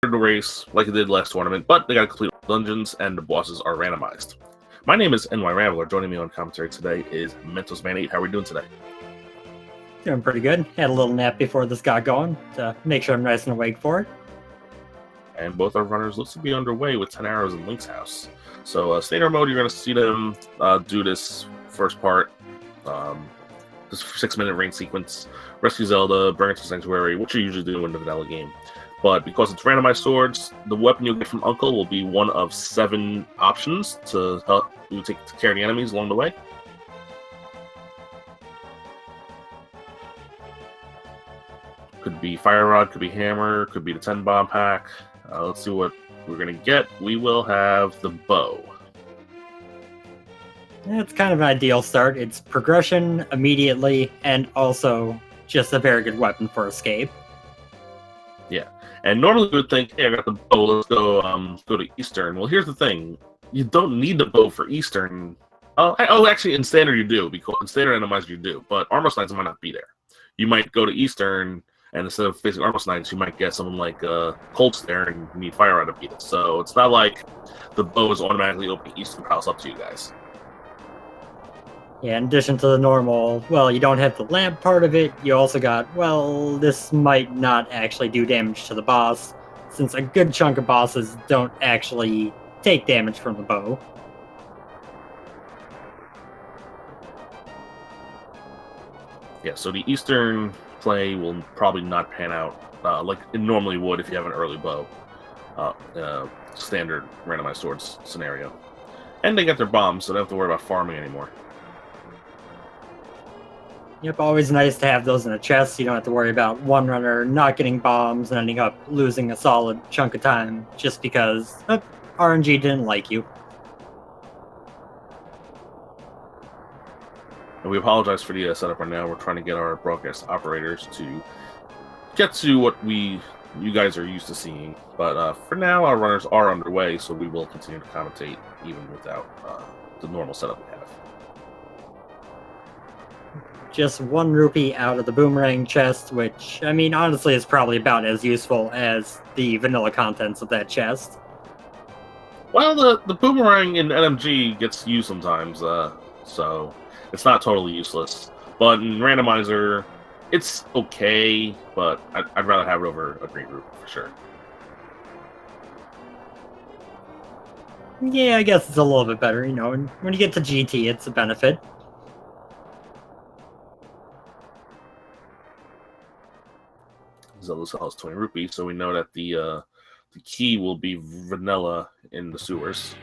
started the race like it did last tournament, but they got to complete dungeons and the bosses are randomized. My name is NY Rambler. Joining me on commentary today is Mentos Man 8. How are we doing today? Doing pretty good. Had a little nap before this got going to make sure I'm nice and awake for it. And both our runners looks to be underway with 10 arrows in Link's house. So standard mode, you're going to see them do this first part, this 6-minute rain sequence, rescue Zelda, bring her to Sanctuary, which you usually do in the vanilla game. But because it's randomized swords, the weapon you'll get from Uncle will be one of 7 options to help you take care of the enemies along the way. Could be Fire Rod, could be Hammer, could be the 10 Bomb Pack. Let's see what we're going to get. We will have the bow. It's kind of an ideal start. It's progression immediately and also just a very good weapon for escape. Yeah, and normally we would think, hey, I got the bow, let's go to Eastern. Well, here's the thing. You don't need the bow for Eastern. Oh, actually, in Standard you do, because in Standard Randomizer you do, but Armor Knights might not be there. You might go to Eastern, and instead of facing Armor Knights, you might get someone like Colts there, and you need Fire Rod to beat it. So it's not like the bow is automatically opening Eastern Palace up to you guys. Yeah, in addition to the normal, well, you don't have the lamp part of it, you also got, well, this might not actually do damage to the boss, since a good chunk of bosses don't actually take damage from the bow. Yeah, so the Eastern play will probably not pan out like it normally would if you have an early bow. Standard randomized swords scenario. And they got their bombs, so they don't have to worry about farming anymore. Yep, always nice to have those in a chest. You don't have to worry about one runner not getting bombs and ending up losing a solid chunk of time just because RNG didn't like you. And we apologize for the setup right now. We're trying to get our broadcast operators to get to what you guys are used to seeing. But for now, our runners are underway, so we will continue to commentate even without the normal setup we have. Just 1 rupee out of the boomerang chest, which, I mean, honestly is probably about as useful as the vanilla contents of that chest. Well, the boomerang in NMG gets used sometimes, so it's not totally useless. But in Randomizer, it's okay, but I'd rather have it over a green rupee for sure. Yeah, I guess it's a little bit better, you know, and when you get to GT, it's a benefit. Zelda sells 20 rupees, so we know that the key will be vanilla in the sewers.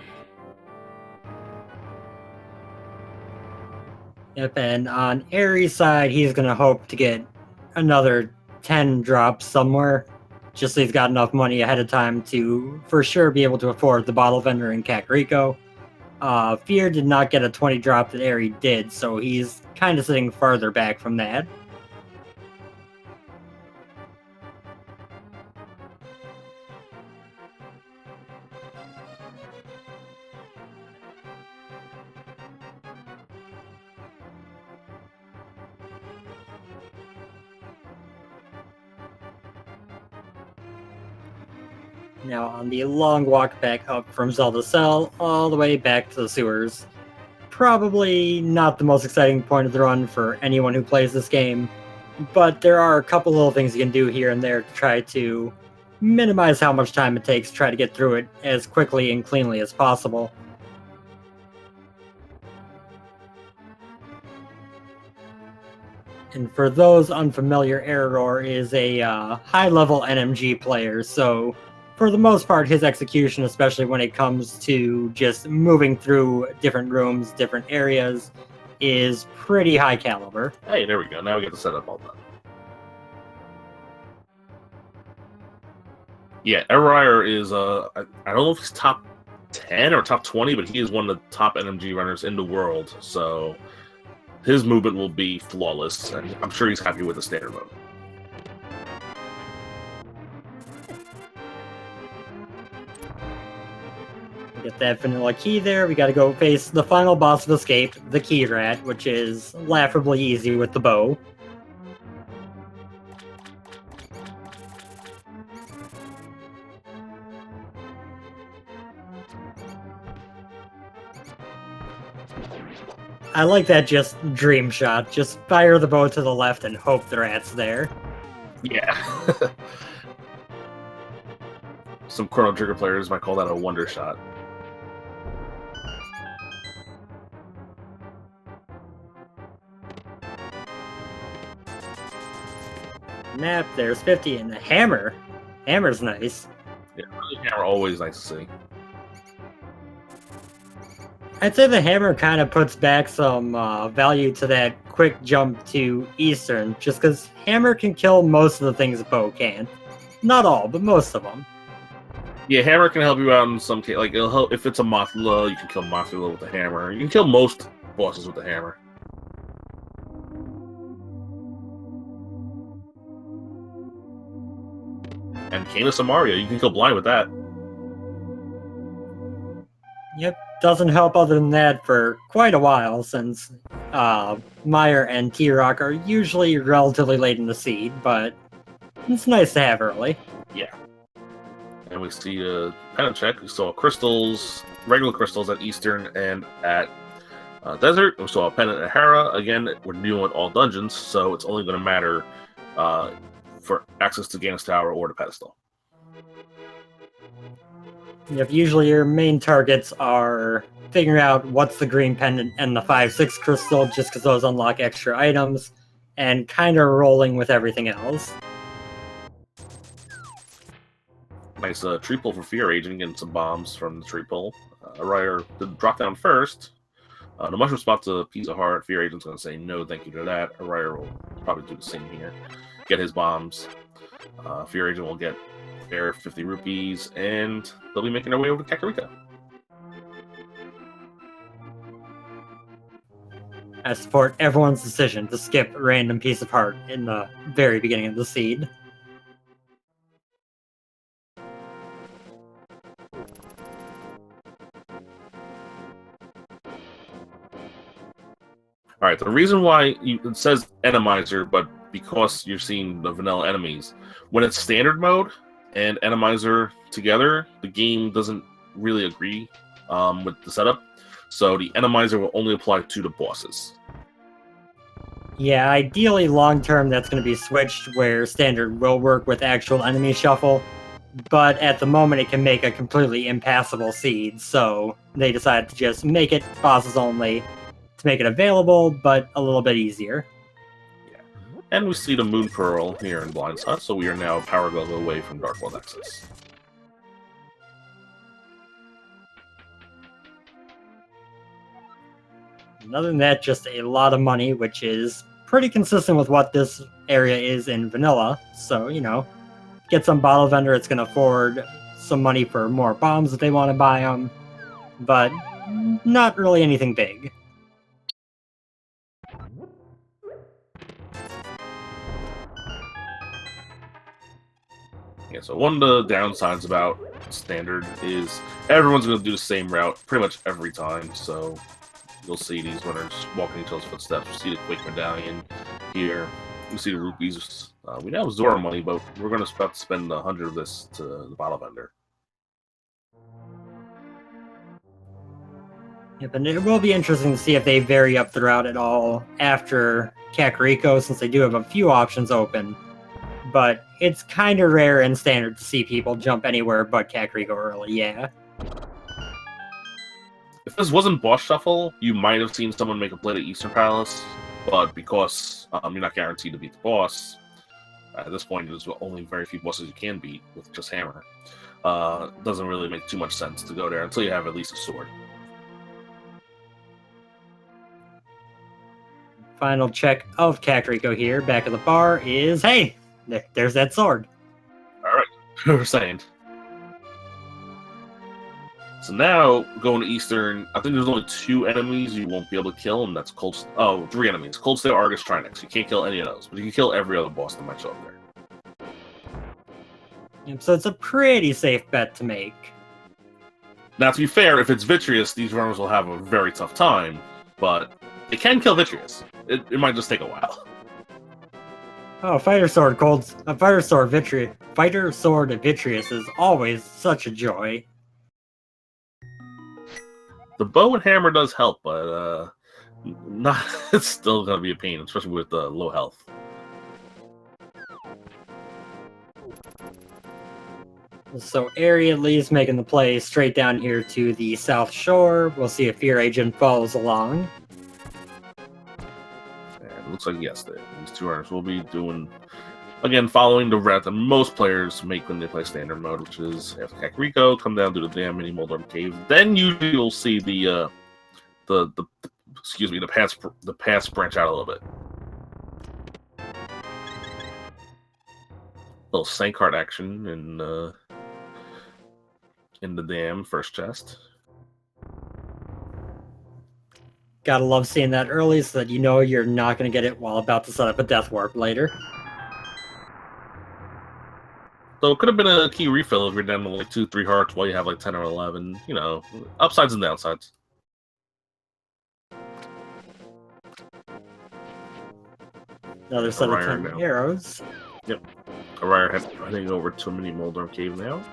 Yep, and on Aries' side, he's going to hope to get another 10 drops somewhere, just so he's got enough money ahead of time to, for sure, be able to afford the bottle vendor in Kakariko. Fear did not get a 20 drop that Aries did, so he's kind of sitting farther back from that. Now, on the long walk back up from Zelda's cell, all the way back to the sewers. Probably not the most exciting point of the run for anyone who plays this game, but there are a couple little things you can do here and there to try to minimize how much time it takes to try to get through it as quickly and cleanly as possible. And for those unfamiliar, Eriror is a high-level NMG player, so for the most part, his execution, especially when it comes to just moving through different rooms, different areas, is pretty high caliber. Hey, there we go. Now we get the setup all done. Yeah, Eriror is, I don't know if he's top 10 or top 20, but he is one of the top NMG runners in the world, so his movement will be flawless, and I'm sure he's happy with the standard mode. Get that vanilla key there. We gotta go face the final boss of Escape, the Key Rat, which is laughably easy with the bow. I like that just dream shot. Just fire the bow to the left and hope the rat's there. Yeah. Some Chrono Trigger players might call that a wonder shot. Nap, there's 50, and the hammer. Hammer's nice. Yeah, really hammer always nice to see. I'd say the hammer kind of puts back some value to that quick jump to Eastern, just because hammer can kill most of the things bow can. Not all, but most of them. Yeah, hammer can help you out in some case. Like, it'll help if it's a Mothula, you can kill Mothula with the hammer. You can kill most bosses with the hammer. And Canis and Mario, you can kill blind with that. Yep, doesn't help other than that for quite a while, since Mire and T-Rock are usually relatively late in the seed, but it's nice to have early. Yeah. And we see a pennant check. We saw crystals, regular crystals at Eastern and at Desert. We saw a pennant at Hera. Again, we're new at all dungeons, so it's only going to matter for access to Ganon's Tower or the pedestal. Yep, usually your main targets are figuring out what's the green pendant and the 5-6 crystal, just because those unlock extra items, and kind of rolling with everything else. Nice tree pull for FEARAgent, getting some bombs from the tree pull. Eriror did drop down first. The mushroom spot's a piece of heart. FEARAgent's going to say no thank you to that. Eriror will probably do the same here. Get his bombs. FEARAgent will get their 50 rupees, and they'll be making their way over to Kakariko. I support everyone's decision to skip a random piece of heart in the very beginning of the seed. Alright, the reason why it says Randomizer, but because you're seeing the vanilla enemies, when it's standard mode and Randomizer together, the game doesn't really agree with the setup. So the Randomizer will only apply to the bosses. Yeah, ideally long-term that's going to be switched where standard will work with actual enemy shuffle, but at the moment it can make a completely impassable seed, so they decided to just make it bosses only to make it available, but a little bit easier. Yeah. And we see the Moon Pearl here in Blind's Hut, so we are now power glove away from Dark World access. Other than that, just a lot of money, which is pretty consistent with what this area is in vanilla. So, you know, get some bottle vendor, it's going to afford some money for more bombs if they want to buy them, but not really anything big. Yeah, so one of the downsides about standard is everyone's going to do the same route pretty much every time, so you'll see these runners walking each other's footsteps. You see the Quake Medallion here. You see the rupees. We now have Zora money, but we're going to about to spend 100 of this to the bottle vendor. Yep, and it will be interesting to see if they vary up the route at all after Kakariko, since they do have a few options open. But it's kind of rare in standard to see people jump anywhere but Kakariko early, yeah. If this wasn't boss shuffle, you might have seen someone make a play to Eastern Palace, but because you're not guaranteed to beat the boss, at this point there's only very few bosses you can beat with just hammer. It doesn't really make too much sense to go there until you have at least a sword. Final check of Kakariko here, back at the bar, is, hey, there's that sword. Alright, we're saying. So now, going to Eastern, I think there's only 2 enemies you won't be able to kill, and that's Cold... Oh, 3 enemies. Cold Steel, Argus, Trinex. You can't kill any of those, but you can kill every other boss that might show up there. Yep, so it's a pretty safe bet to make. Now, to be fair, if it's Vitreous, these runners will have a very tough time, but they can kill Vitreous. It might just take a while. Oh, Fighter Sword Vitreous is always such a joy. The bow and hammer does help, but not. It's still gonna be a pain, especially with low health. So Eri leaves making the play straight down here to the south shore. We'll see if FEARAgent follows along. And it looks like yes, these two runners will be doing, again, following the route that most players make when they play standard mode, which is after Kakariko, come down to the damn mini Moldorm cave. Then usually you'll see the paths branch out a little bit. Little sank card action in the damn first chest. Gotta love seeing that early so that you know you're not going to get it while about to set up a death warp later. So it could have been a key refill if you're down to like 2-3 hearts while you have like 10 or 11. You know, upsides and downsides. Another set of 10 arrows. Yep. Eriror heading over to a mini Moldorm cave now.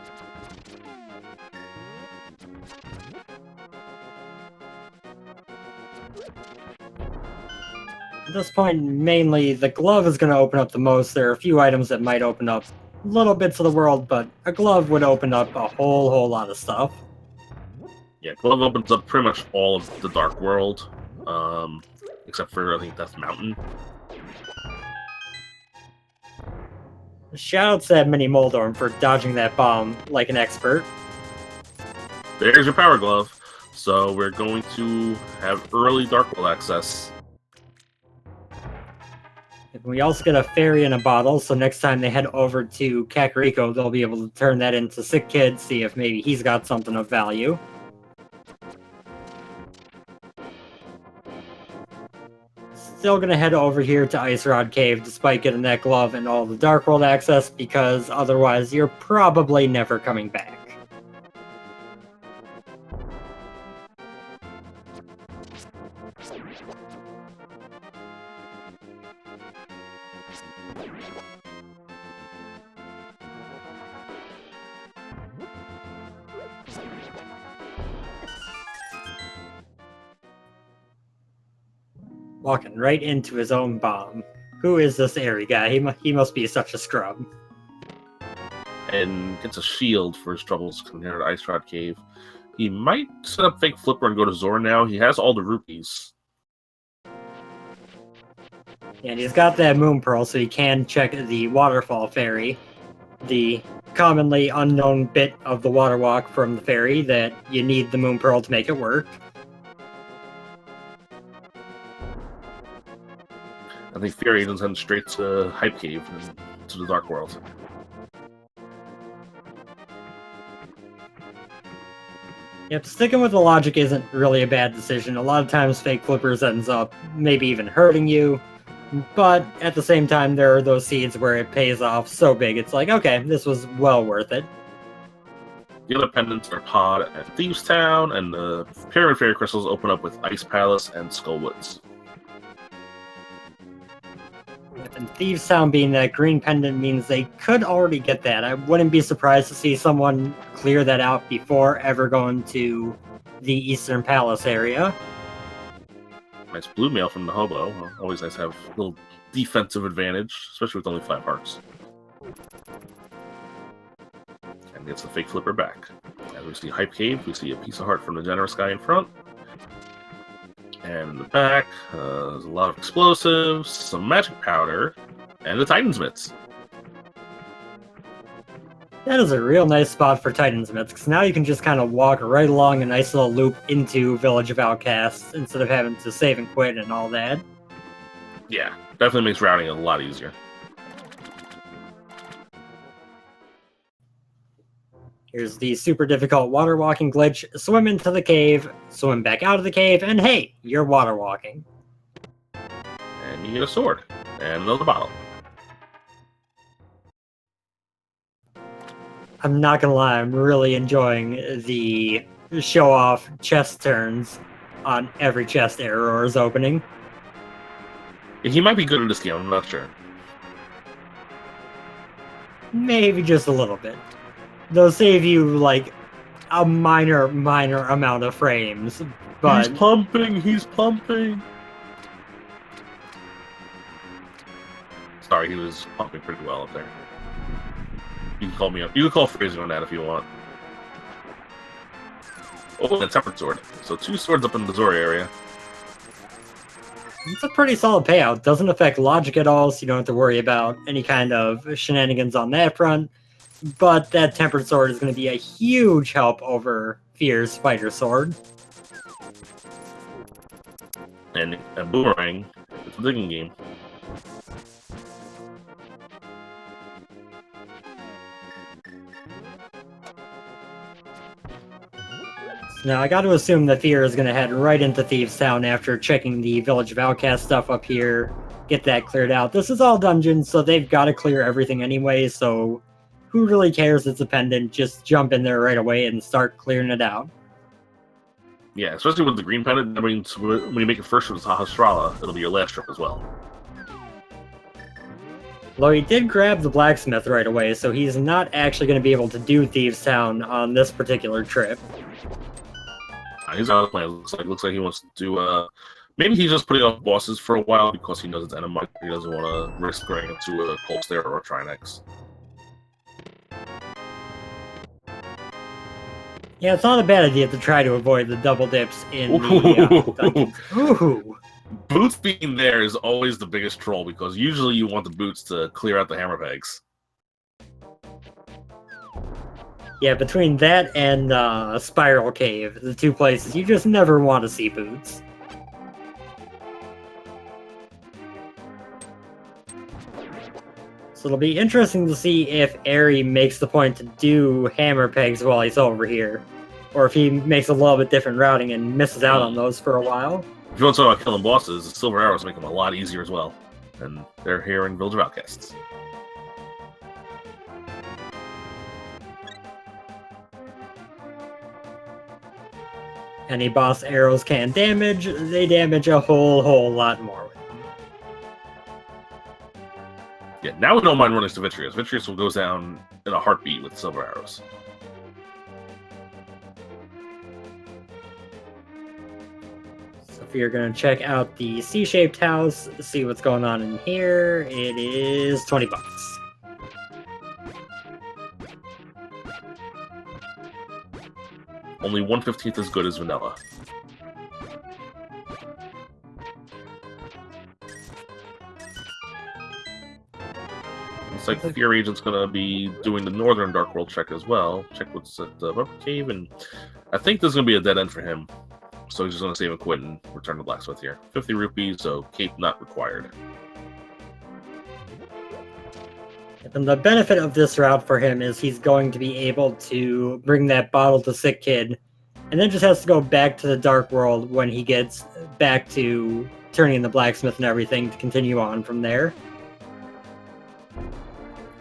At this point, mainly, the glove is going to open up the most. There are a few items that might open up little bits of the world, but a glove would open up a whole lot of stuff. Yeah, glove opens up pretty much all of the Dark World, except for, I think, Death Mountain. Shoutouts to that mini Moldorm for dodging that bomb like an expert. There's your power glove. So we're going to have early Dark World access. We also get a fairy in a bottle, so next time they head over to Kakariko, they'll be able to turn that into Sick Kid, see if maybe he's got something of value. Still gonna head over here to Ice Rod Cave despite getting that glove and all the Dark World access, because otherwise you're probably never coming back. Walking right into his own bomb. Who is this Eri guy? He must be such a scrub. And gets a shield for his troubles coming here to Ice Rod Cave. He might set up Fake Flipper and go to Zora now. He has all the rupees. And he's got that Moon Pearl, so he can check the Waterfall Fairy. The commonly unknown bit of the water walk from the fairy that you need the Moon Pearl to make it work. I think FEARAgent's heading straight to Hype Cave and to the Dark World. Yep, sticking with the logic isn't really a bad decision. A lot of times Fake Flippers ends up maybe even hurting you, but at the same time there are those seeds where it pays off so big it's like, okay, this was well worth it. The other pendants are Pod at Thieves Town, and the Pyramid Fairy Crystals open up with Ice Palace and Skullwoods. And Thieves Town being that green pendant means they could already get that. I wouldn't be surprised to see someone clear that out before ever going to the Eastern Palace area. Nice blue mail from the hobo. Always nice to have a little defensive advantage, especially with only 5 hearts. And gets the Fake Flipper back. As we see Hype Cave, we see a piece of heart from the generous guy in front. And in the back, there's a lot of explosives, some magic powder, and the Titan's Mitts. That is a real nice spot for Titan's Mitts, because now you can just kind of walk right along a nice little loop into Village of Outcasts instead of having to save and quit and all that. Yeah, definitely makes routing a lot easier. Here's the super difficult water walking glitch. Swim into the cave, swim back out of the cave, and hey, you're water walking. And you get a sword and another bottle. I'm not gonna lie, I'm really enjoying the show-off chest turns on every chest Eriror is opening. He might be good at this game, I'm not sure. Maybe just a little bit. They'll save you, like, a minor amount of frames, but He's pumping. He's pumping. Sorry, he was pumping pretty well up there. You can call me up. You can call Fraser on that if you want. Oh, and a tempered sword. So 2 swords up in the Zora area. it's a pretty solid payout. Doesn't affect logic at all, so you don't have to worry about any kind of shenanigans on that front. But that tempered sword is going to be a huge help over Fear's fighter sword. And a boomerang. It's a digging game. Now, I got to assume that Fear is going to head right into Thieves Town after checking the Village of Outcasts stuff up here, get that cleared out. This is all dungeons, so they've got to clear everything anyway, so who really cares it's a pendant? Just jump in there right away and start clearing it out. Yeah, especially with the green pendant. That means when you make your first trip to Sahasrara, it'll be your last trip as well. Though he did grab the blacksmith right away, so he's not actually going to be able to do Thieves Town on this particular trip. He's got other plans. Looks like he wants to do. Maybe he's just putting off bosses for a while because he knows it's enemy. He doesn't want to risk going into a Colster or a Trinex. Yeah, it's not a bad idea to try to avoid the double dips in the dungeons. Ooh. Boots being there is always the biggest troll because usually you want the boots to clear out the hammer pegs. Yeah, between that and Spiral Cave, the 2 places you just never want to see boots. So it'll be interesting to see if Eri makes the point to do hammer pegs while he's over here. Or if he makes a little bit different routing and misses out on those for a while. If you want to talk about killing bosses, the Silver Arrows make them a lot easier as well. And they're here in Village of Outcasts. Any boss arrows can damage, they damage a whole lot more. Yeah, now we don't mind running to Vitreous. Vitreous will go down in a heartbeat with Silver Arrows. So if you're going to check out the C-shaped house, see what's going on in here, it is $20. Only 1/15 as good as vanilla. Looks like FEARAgent's gonna be doing the Northern Dark World check as well. Check what's at the Rubber Cave, and I think there's gonna be a dead end for him. So he's just gonna save and quit and return to Blacksmith here. 50 rupees, so cape not required. And the benefit of this route for him is he's going to be able to bring that bottle to Sick Kid, and then just has to go back to the Dark World when he gets back to turning in the blacksmith and everything to continue on from there.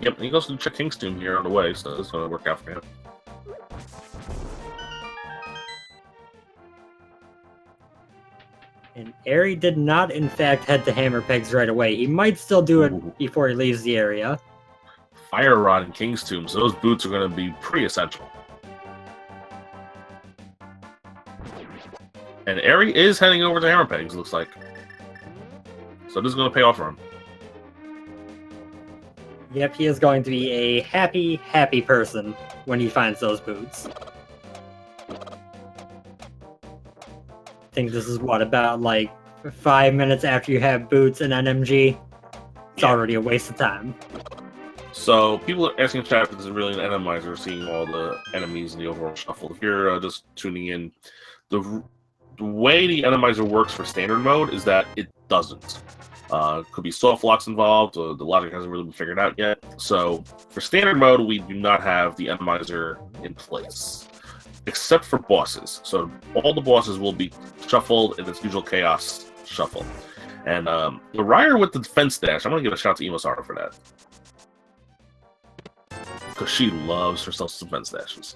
Yep, and he goes to check King's Tomb here on the way, so it's going to work out for him. And Eri did not, in fact, head to Hammer Pegs right away. He might still do it before he leaves the area. Fire Rod and King's Tomb, so those boots are going to be pretty essential. And Eri is heading over to Hammer Pegs, looks like. So this is going to pay off for him. Yep, he is going to be a happy person when he finds those boots. I think this is, what, about, like, 5 minutes after you have boots and NMG? It's already a waste of time. So, people are asking in chat if this is really an Randomizer, seeing all the enemies in the overall shuffle. If you're just tuning in, the way the Randomizer works for standard mode is that it doesn't. Could be soft locks involved, or the logic hasn't really been figured out yet. So, for standard mode, we do not have the Randomizer in place, except for bosses. So, all the bosses will be shuffled in its usual chaos shuffle. And the Ryer with the defense dash, I'm going to give a shout to Emosara for that. Because she loves herself some defense dashes.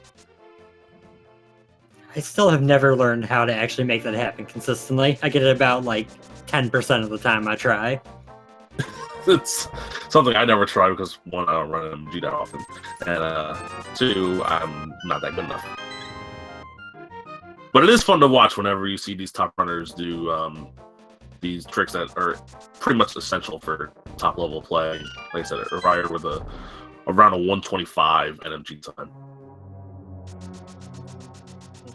I still have never learned how to actually make that happen consistently. I get it about, like, 10% of the time I try. It's something I never try because, one, I don't run MG that often, and two, I'm not that good enough. But it is fun to watch whenever you see these top runners do these tricks that are pretty much essential for top level play. Like I said, Eriror with around a 125 NMG time.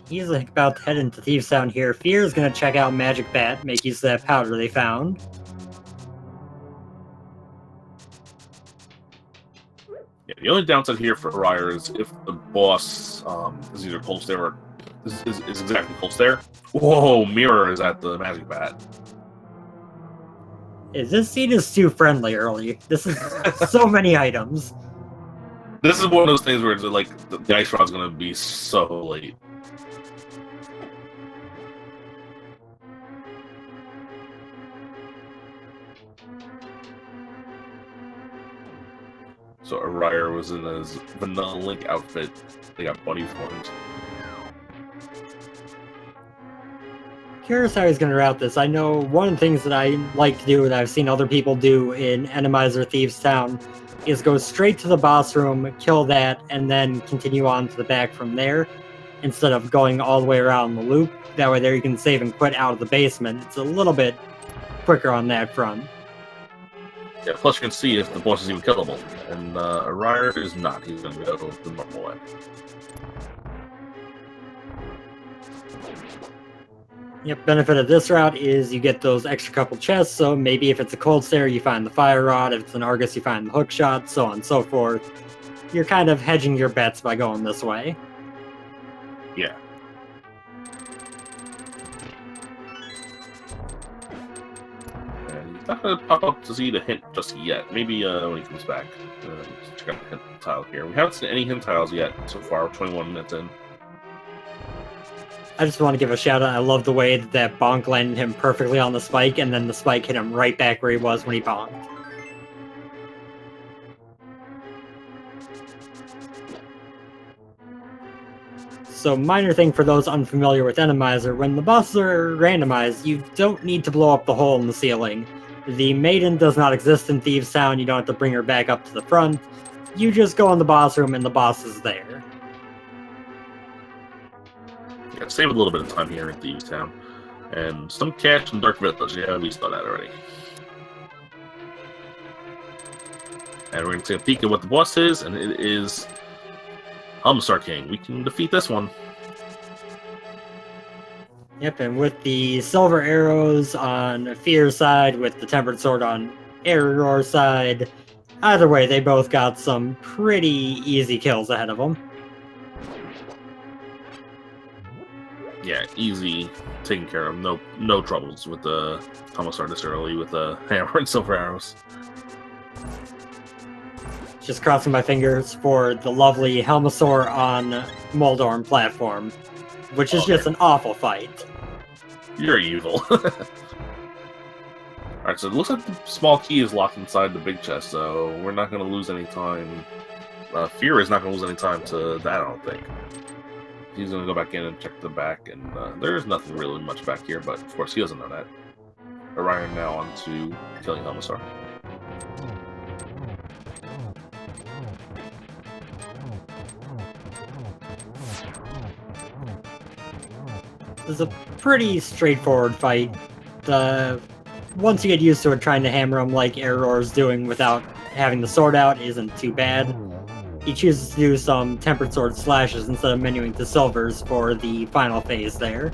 He's about to head into Thieves Town here. Fear's gonna check out Magic Bat, make use of that powder they found. Yeah, the only downside here for Eriror is if the boss is either cold stare or is exactly cold stare. Whoa, mirror is at the Magic Bat. This scene is too friendly early. This is so many items. This is one of those things where it's like the ice rod's gonna be so late. So Eriror was in his vanilla Link outfit. They got bunny forms. Curious how he's going to route this. I know one of the things that I like to do that I've seen other people do in Randomizer Thieves Town is go straight to the boss room, kill that, and then continue on to the back from there, instead of going all the way around the loop. That way there you can save and quit out of the basement. It's a little bit quicker on that front. Yeah, plus you can see if the boss is even killable. And Eriror is not. He's going to go the normal way. Yep, benefit of this route is you get those extra couple chests, so maybe if it's a cold stare, you find the fire rod, if it's an Argus, you find the hook shot, so on and so forth. You're kind of hedging your bets by going this way. Yeah. And he's not going to pop up to see the hint just yet. Maybe when he comes back. Let's check out the hint tile here. We haven't seen any hint tiles yet so far, 21 minutes in. I just want to give a shout out. I love the way that bonk landed him perfectly on the spike, and then the spike hit him right back where he was when he bonked. So, minor thing for those unfamiliar with Randomizer, when the bosses are randomized, you don't need to blow up the hole in the ceiling. The maiden does not exist in Thieves Town, you don't have to bring her back up to the front. You just go in the boss room and the boss is there. Yeah, save a little bit of time here in Thieves Town. And some cash in Dark Village. Yeah, we saw that already. And we're going to take a peek at what the boss is, and it is Helmstar King. We can defeat this one. Yep, and with the silver arrows on Fear's side, with the tempered sword on Eriror's side, either way, they both got some pretty easy kills ahead of them. Yeah, easy, taken care of. No troubles with the Helmstar this early with the hammer and silver arrows. Just crossing my fingers for the lovely Helmasaur on Moldorm platform, which is just an awful fight. You're evil. Alright, so it looks like the small key is locked inside the big chest, so we're not going to lose any time. Fear is not going to lose any time to that, I don't think. He's going to go back in and check the back, and there's nothing really much back here, but of course he doesn't know that. Orion now on to killing Helmasaur. This is a pretty straightforward fight. Once you get used to it, trying to hammer him like Eriror's doing without having the sword out isn't too bad. He chooses to do some tempered sword slashes instead of menuing to silvers for the final phase there.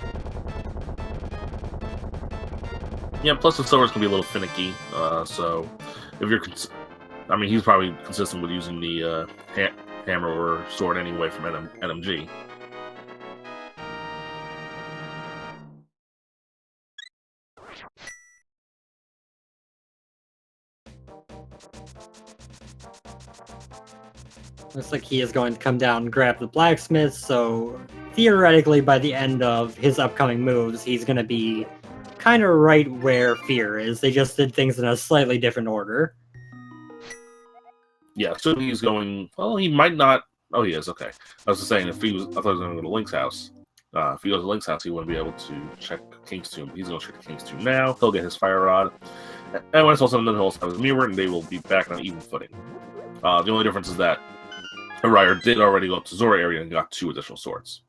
Yeah, plus the silvers can be a little finicky, so if you're... I mean, he's probably consistent with using the hammer or sword anyway from NMG. Looks like he is going to come down and grab the blacksmith, so theoretically by the end of his upcoming moves, he's going to be kind of right where Fear is. They just did things in a slightly different order. Yeah, so he's going... Well, he might not... Oh, he is, okay. I was just saying, if he was... I thought he was going to go to Link's house. If he goes to Link's house, he wouldn't be able to check King's Tomb. He's going to check King's Tomb now. He'll get his fire rod. And when it's all said and done, he'll also have his mirror, and they will be back on even footing. The only difference is that Eriror did already go up to Zora area and got 2 additional swords.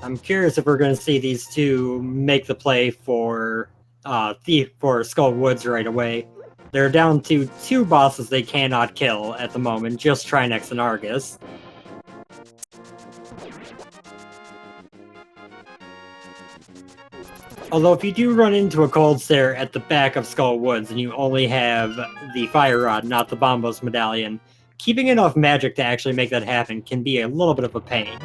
I'm curious if we're going to see these two make the play for Skull Woods right away. They're down to 2 bosses they cannot kill at the moment, just Trinex and Argus. Although if you do run into a Cold Stare at the back of Skull Woods and you only have the Fire Rod, not the Bombos Medallion, keeping enough magic to actually make that happen can be a little bit of a pain.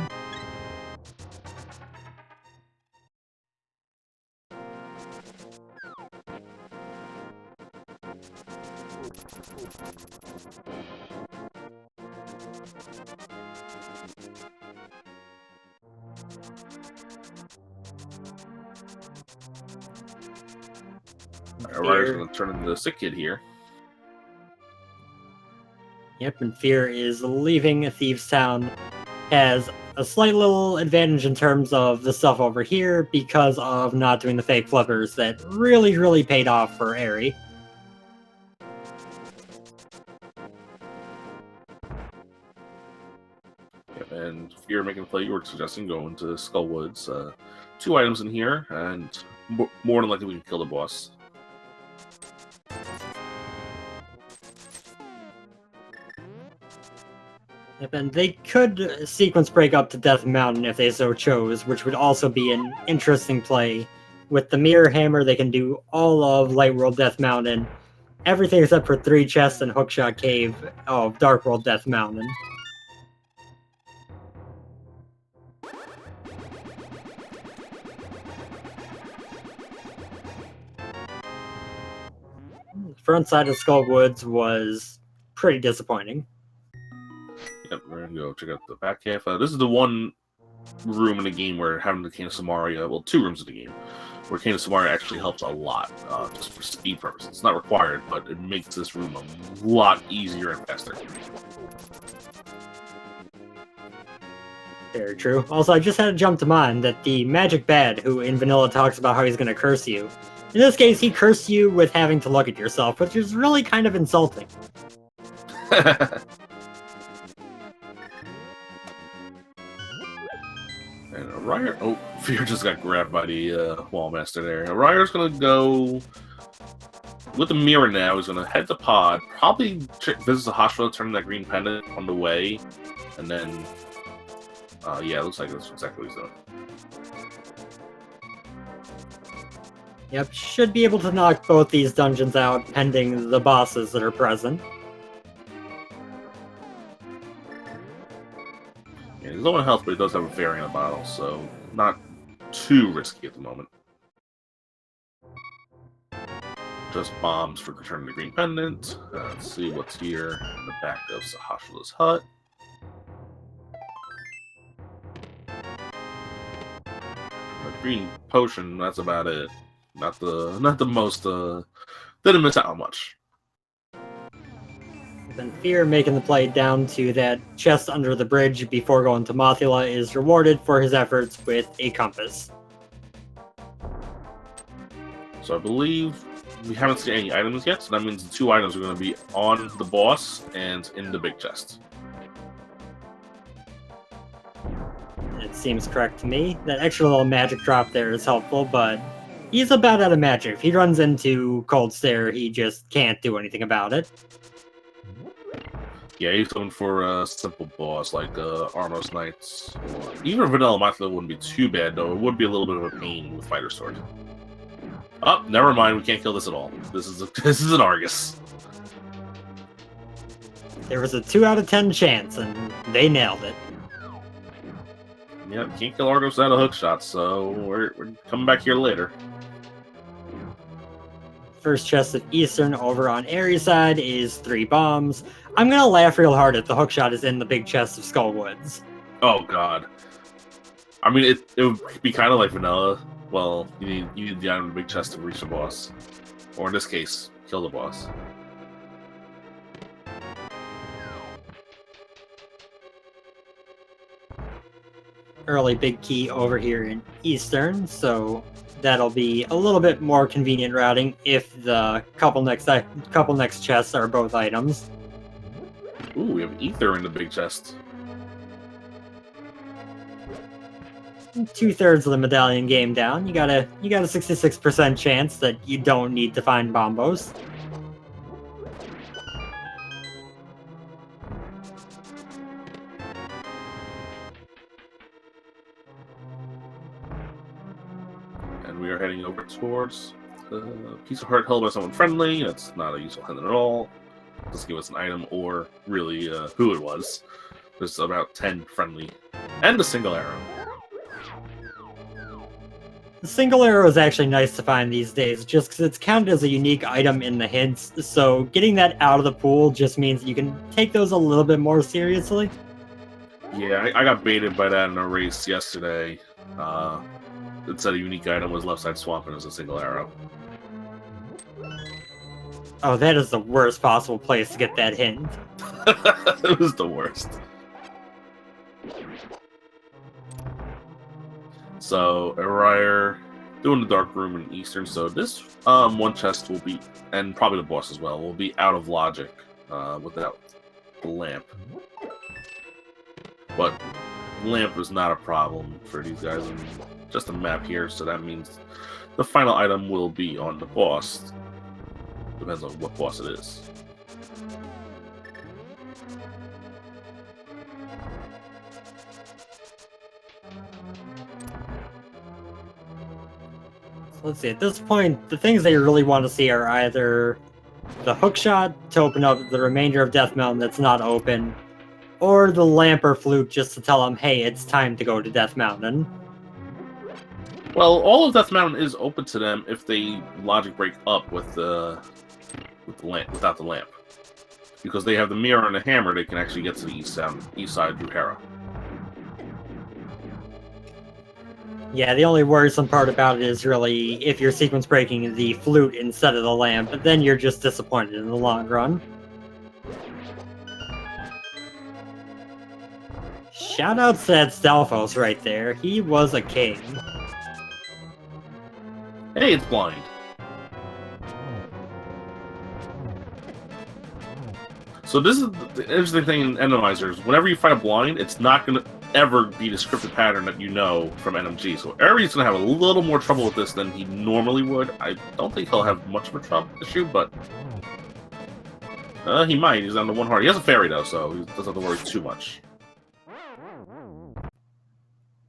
Eriror's going to turn into the sick kid here. Yep, and Fear is leaving Thieves Town. Has a slight little advantage in terms of the stuff over here because of not doing the fake flippers that really paid off for Eri. Yep, and Fear making a play you were suggesting going to Skull Woods. 2 items in here, and more than likely we can kill the boss. Yep, and they could sequence break up to Death Mountain if they so chose, which would also be an interesting play. With the Mirror Hammer, they can do all of Light World Death Mountain, everything except for 3 chests and Hookshot Cave of Dark World Death Mountain. The front side of Skull Woods was pretty disappointing. Yep, we're going to go check out the back half. This is the one room in the game where having the Cane of Samaria, well, 2 rooms in the game, where Cane of Samaria actually helps a lot, just for speed purposes. It's not required, but it makes this room a lot easier and faster. Very true. Also, I just had to jump to mind that the Magic Bad, who in Vanilla talks about how he's going to curse you, in this case, he cursed you with having to look at yourself, which is really kind of insulting. And Eriror, oh, Fear just got grabbed by the Wallmaster there. Eriror's gonna go with the mirror now. He's gonna head to Pod, probably visit the hospital, turn that green pendant on the way, and then, yeah, it looks like that's exactly what he's doing. Yep, should be able to knock both these dungeons out, pending the bosses that are present. Yeah, he's low on health, but he does have a fairy in a bottle, so not too risky at the moment. Just bombs for returning the green pendant. Let's see what's here in the back of Sahashula's hut. A green potion, that's about it. Not the most, didn't miss out on much. Then Fear making the play down to that chest under the bridge before going to Mothula is rewarded for his efforts with a compass. So I believe we haven't seen any items yet, so that means the 2 items are going to be on the boss and in the big chest. It seems correct to me. That extra little magic drop there is helpful, but he's about out of magic. If he runs into Cold Stare, he just can't do anything about it. Yeah, he's going for a simple boss like Armos Knights. Even Vanilla Mothula wouldn't be too bad, though. It would be a little bit of a pain with Fighter Sword. Oh, never mind. We can't kill this at all. This is an Argus. There was a 2 out of 10 chance, and they nailed it. Yeah, can't kill Argus without a hook shot, so we're coming back here later. First chest of Eastern over on Aries side is 3 bombs. I'm gonna laugh real hard if the hookshot is in the big chest of Skull Woods. Oh god. I mean, it would be kind of like Vanilla. Well, you need the item in the big chest to reach the boss. Or in this case, kill the boss. Early big key over here in Eastern, so that'll be a little bit more convenient routing if the couple next chests are both items. Ooh, we have Ether in the big chest. 2/3 of the medallion game down. You got a 66% chance that you don't need to find bombos. And we are heading over towards a piece of heart held by someone friendly. That's not a useful hint at all. Doesn't give us an item or really who it was. There's about 10 friendly. And a single arrow. The single arrow is actually nice to find these days, just because it's counted as a unique item in the hints, so getting that out of the pool just means you can take those a little bit more seriously. Yeah, I got baited by that in a race yesterday. It said a unique item was left side swamp and it was a single arrow. Oh, that is the worst possible place to get that hint. It was the worst. So, Eriror doing the dark room in Eastern. So this one chest will be, and probably the boss as well, will be out of logic without the lamp. But lamp is not a problem for these guys. And just a map here, so that means the final item will be on the boss. Depends on what boss it is. Let's see, at this point, the things that you really want to see are either the hookshot to open up the remainder of Death Mountain that's not open, or the lamp or flute just to tell them, hey, it's time to go to Death Mountain. Well, all of Death Mountain is open to them if they logic break up with the lamp, without the lamp. Because they have the mirror and the hammer, they can actually get to the east side through Hera. Yeah, the only worrisome part about it is really if you're sequence breaking the flute instead of the lamp, but then you're just disappointed in the long run. Shoutouts to that Stalfos right there. He was a king. Hey, it's blind. So this is the interesting thing in Randomizers. Whenever you fight a blind, it's not going to ever be the scripted pattern that you know from NMG. So Ares going to have a little more trouble with this than he normally would. I don't think he'll have much of a trouble issue, but he might. He's on the one heart. He has a fairy though, so he doesn't have to worry too much.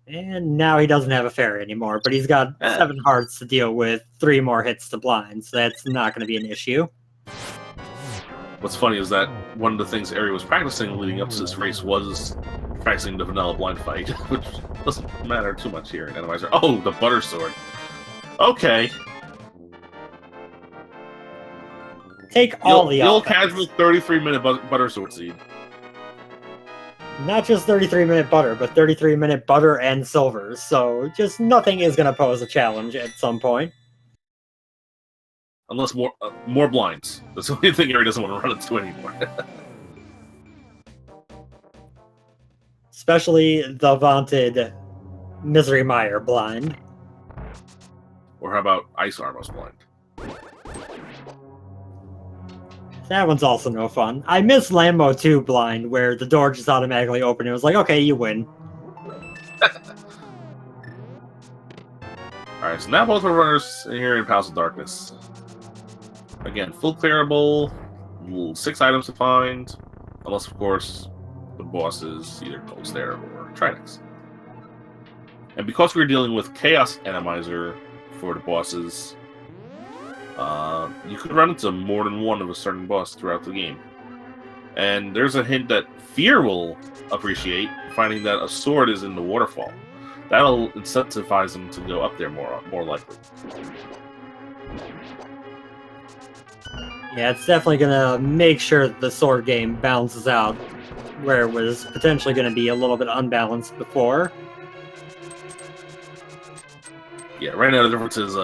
And now he doesn't have a fairy anymore, but he's got 7 hearts to deal with, 3 more hits to blind, so that's not going to be an issue. What's funny is that one of the things Ari was practicing leading up to this race was practicing the vanilla blind fight, which doesn't matter too much here in Randomizer. Oh, the butter sword. Okay. Take all the old casual 33-minute butter sword seed. Not just 33-minute butter, but 33-minute butter and silver, so just nothing is going to pose a challenge at some point. Unless more blinds. That's the only thing Ari doesn't want to run into anymore. Especially the vaunted Misery Mire blind. Or how about Ice Armos blind? That one's also no fun. I miss Lambo 2 blind, where the door just automatically opened. It was like, okay, you win. Alright, so now both our runners here in Palace of Darkness. Again, full clearable, 6 items to find, unless, of course, the boss is either Gold Stair or Trinix. And because we're dealing with Chaos Randomizer for the bosses, you could run into more than one of a certain boss throughout the game. And there's a hint that Fear will appreciate, finding that a sword is in the waterfall. That'll incentivize them to go up there more likely. Yeah, it's definitely going to make sure that the sword game balances out, where it was potentially going to be a little bit unbalanced before. Yeah, right now the difference is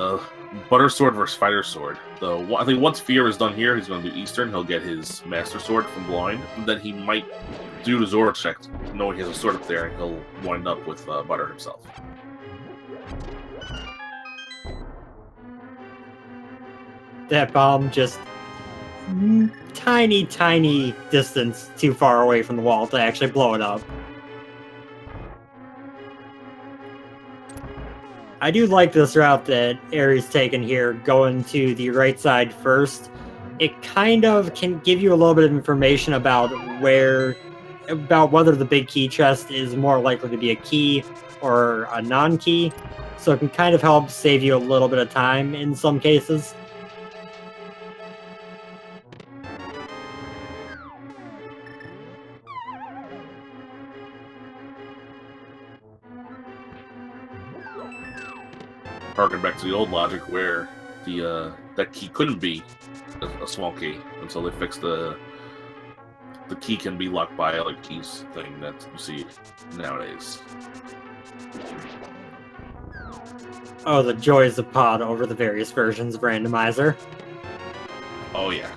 Butter Sword versus Fighter Sword. Though I think once Fear is done here, he's going to do Eastern. He'll get his Master Sword from Blind, and then he might do the Zora check, knowing he has a sword up there, and he'll wind up with Butter himself. That bomb just tiny distance too far away from the wall to actually blow it up. I do like this route that Aries taken here, going to the right side first. It kind of can give you a little bit of information about whether the big key chest is more likely to be a key or a non-key. So it can kind of help save you a little bit of time in some cases. Harken back to the old logic where that key couldn't be a small key until they fixed the key can be locked by other keys thing that you see nowadays. Oh, the joys of pod over the various versions of Randomizer. Oh yeah.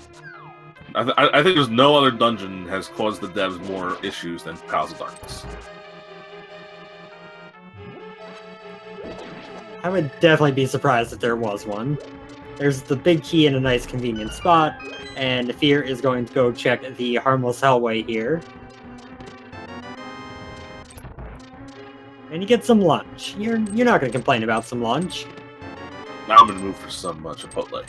I think there's no other dungeon has caused the devs more issues than Palace of Darkness. I would definitely be surprised if there was one. There's the big key in a nice convenient spot, and Fear is going to go check the Harmless Hellway here. And you get some lunch. You're not going to complain about some lunch. Now I'm in the mood for some Chipotle.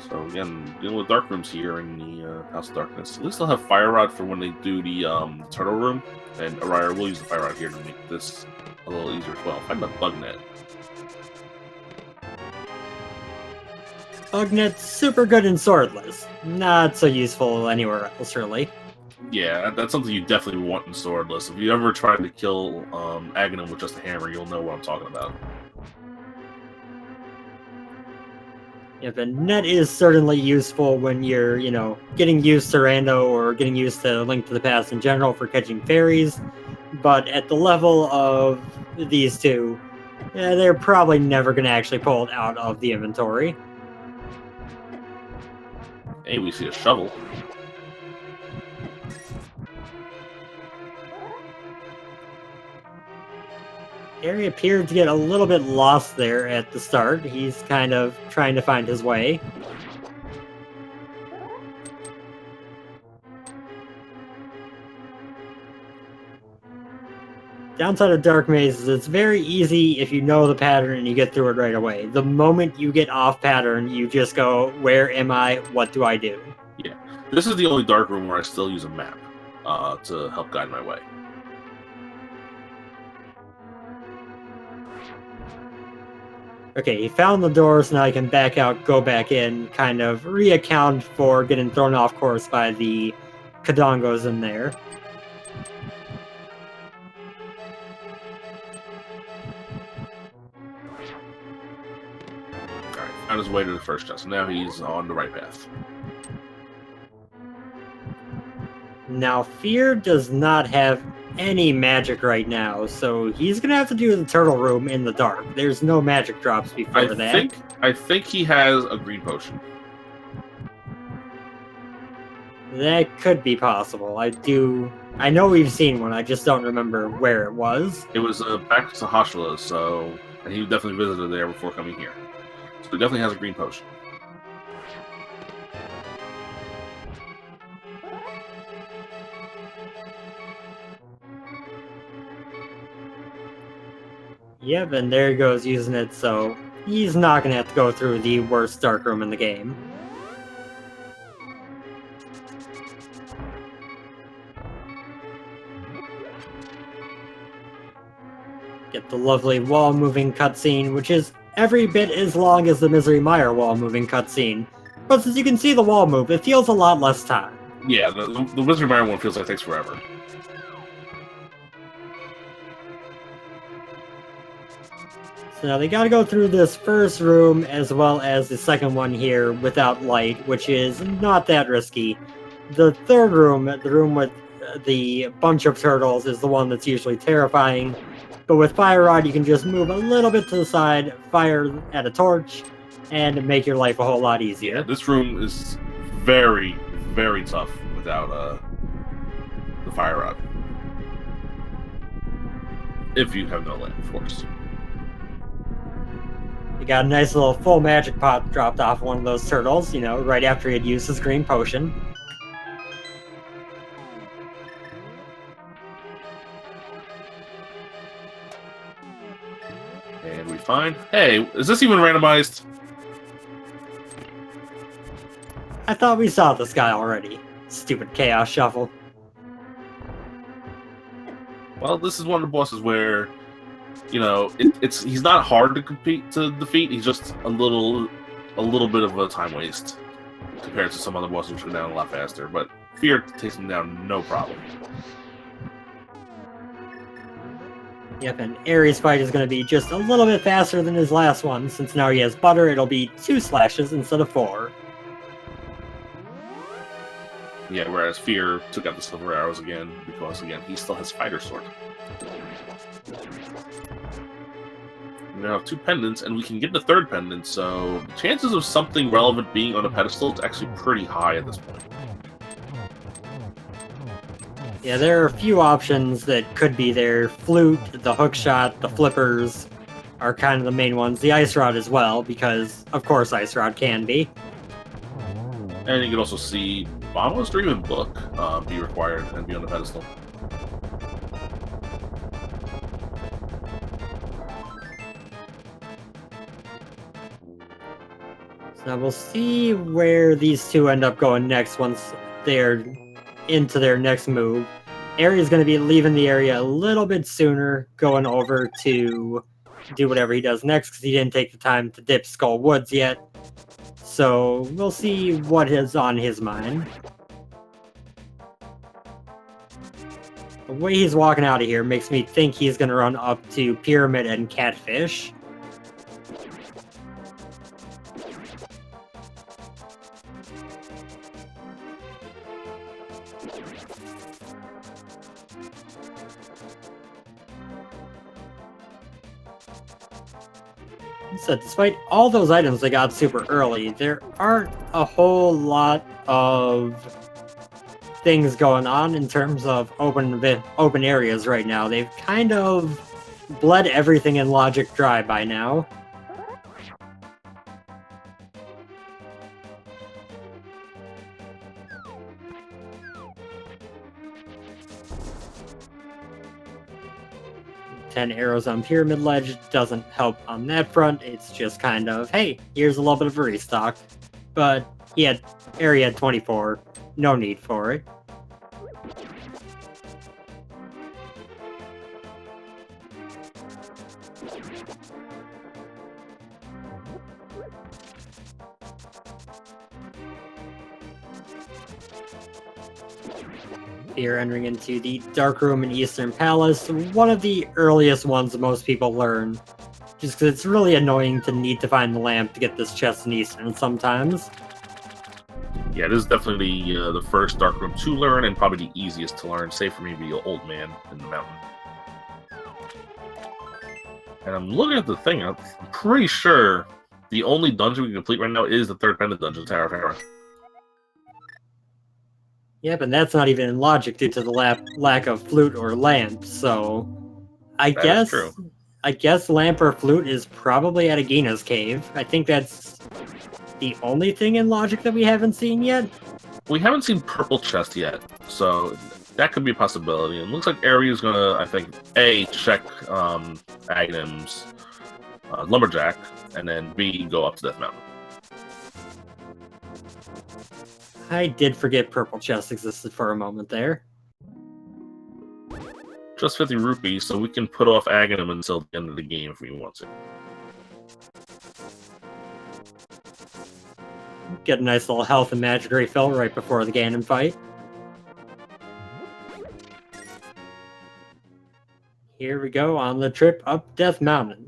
So again, dealing with dark rooms here in the House of Darkness. At least they'll have Fire Rod for when they do the Turtle Room, and Eriror will use the Fire Rod here to make this a little easier as well. Find the Bug Net. Bug Net's super good in Swordless. Not so useful anywhere else, really. Yeah, that's something you definitely want in Swordless. If you ever tried to kill Ganon with just a hammer, you'll know what I'm talking about. Yeah, the net is certainly useful when you're, getting used to Rando or getting used to Link to the Past in general for catching fairies. But at the level of these two, they're probably never going to actually pull it out of the inventory. Hey, we see a shovel. Harry appeared to get a little bit lost there at the start. He's kind of trying to find his way. Downside of Dark Maze is it's very easy if you know the pattern and you get through it right away. The moment you get off pattern, you just go, where am I? What do I do? Yeah. This is the only dark room where I still use a map to help guide my way. Okay, he found the door, so now he can back out, go back in, kind of reaccount for getting thrown off course by the Kadongos in there. Alright, found his way to the first chest. Now he's on the right path. Now, Fear does not have any magic right now, so he's gonna have to do the turtle room in the dark. There's no magic drops before that. I think he has a green potion. That could be possible. I know we've seen one, I just don't remember where it was. It was back to Hashla, and he definitely visited there before coming here. So he definitely has a green potion. Yep, and there he goes using it, so he's not going to have to go through the worst dark room in the game. Get the lovely wall-moving cutscene, which is every bit as long as the Misery Mire wall-moving cutscene. But since you can see the wall move, it feels a lot less time. Yeah, the Wizard Mire one feels like it takes forever. So now they gotta go through this first room as well as the second one here without light, which is not that risky. The third room, the room with the bunch of turtles, is the one that's usually terrifying. But with Fire Rod, you can just move a little bit to the side, fire at a torch, and make your life a whole lot easier. Yeah, this room is very, very tough without the Fire Rod. If you have no light, of course. You got a nice little full magic pot dropped off one of those turtles, right after he had used his green potion. fine. Hey, is this even randomized? I thought we saw this guy already. Stupid Chaos Shuffle. Well, this is one of the bosses where, you know, he's not hard to defeat. He's just a little bit of a time waste compared to some other bosses which go down a lot faster. But Fear takes him down no problem. Yep, and Ares' fight is going to be just a little bit faster than his last one. Since now he has butter, it'll be 2 slashes instead of 4. Yeah, whereas Fear took out the silver arrows again, because again, he still has Fighter Sword. We now have 2 pendants, and we can get the 3rd pendant, so the chances of something relevant being on a pedestal is actually pretty high at this point. Yeah, there are a few options that could be there. Flute, the hookshot, the flippers are kind of the main ones. The ice rod as well, because of course ice rod can be. And you can also see Bombos or even Book be required and be on the pedestal. So we'll see where these two end up going next once they're into their next move. Ari's going to be leaving the area a little bit sooner, going over to do whatever he does next because he didn't take the time to dip Skull Woods yet. So we'll see what is on his mind. The way he's walking out of here makes me think he's going to run up to Pyramid and Catfish. So despite all those items they got super early, there aren't a whole lot of things going on in terms of open areas right now. They've kind of bled everything in logic dry by now. Ten arrows on Pyramid Ledge doesn't help on that front. It's just kind of, hey, here's a little bit of a restock. But Area had 24. No need for it. Here, entering into the Dark Room in Eastern Palace, one of the earliest ones most people learn. Just because it's really annoying to need to find the lamp to get this chest in Eastern sometimes. Yeah, this is definitely the first Dark Room to learn, and probably the easiest to learn, save for maybe the Old Man in the mountain. And I'm looking at the thing, I'm pretty sure the only dungeon we can complete right now is the 3rd pendant dungeon, Tower of Terror. Yep, and that's not even in logic due to the lack of flute or lamp, so I guess lamp or flute is probably at Agina's cave. I think that's the only thing in logic that we haven't seen yet. We haven't seen Purple Chest yet, so that could be a possibility. And it looks like Ari's gonna, I think, A, check Aghanim's Lumberjack, and then B, go up to Death Mountain. I did forget Purple Chest existed for a moment there. Just 50 rupees, so we can put off Aghanim until the end of the game if we want to. Get a nice little health and magic refill right before the Ganon fight. Here we go on the trip up Death Mountain.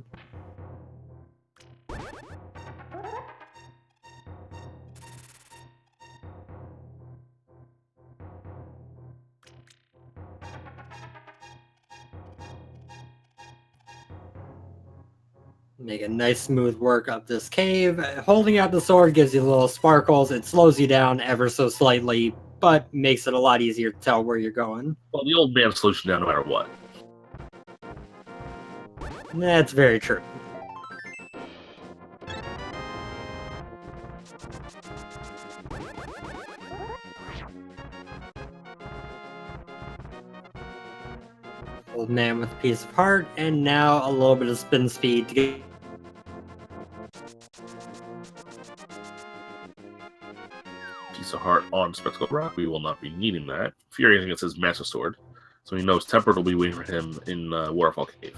Make a nice smooth work up this cave. Holding out the sword gives you little sparkles. It slows you down ever so slightly, but makes it a lot easier to tell where you're going. Well, the Old Man slows you down no matter what. That's very true. Old Man with a piece of heart, and now a little bit of spin speed to get piece of heart on Spectacle Rock. We will not be needing that. FEARAgent gets his Master Sword, so he knows Tempered will be waiting for him in Waterfall Cave.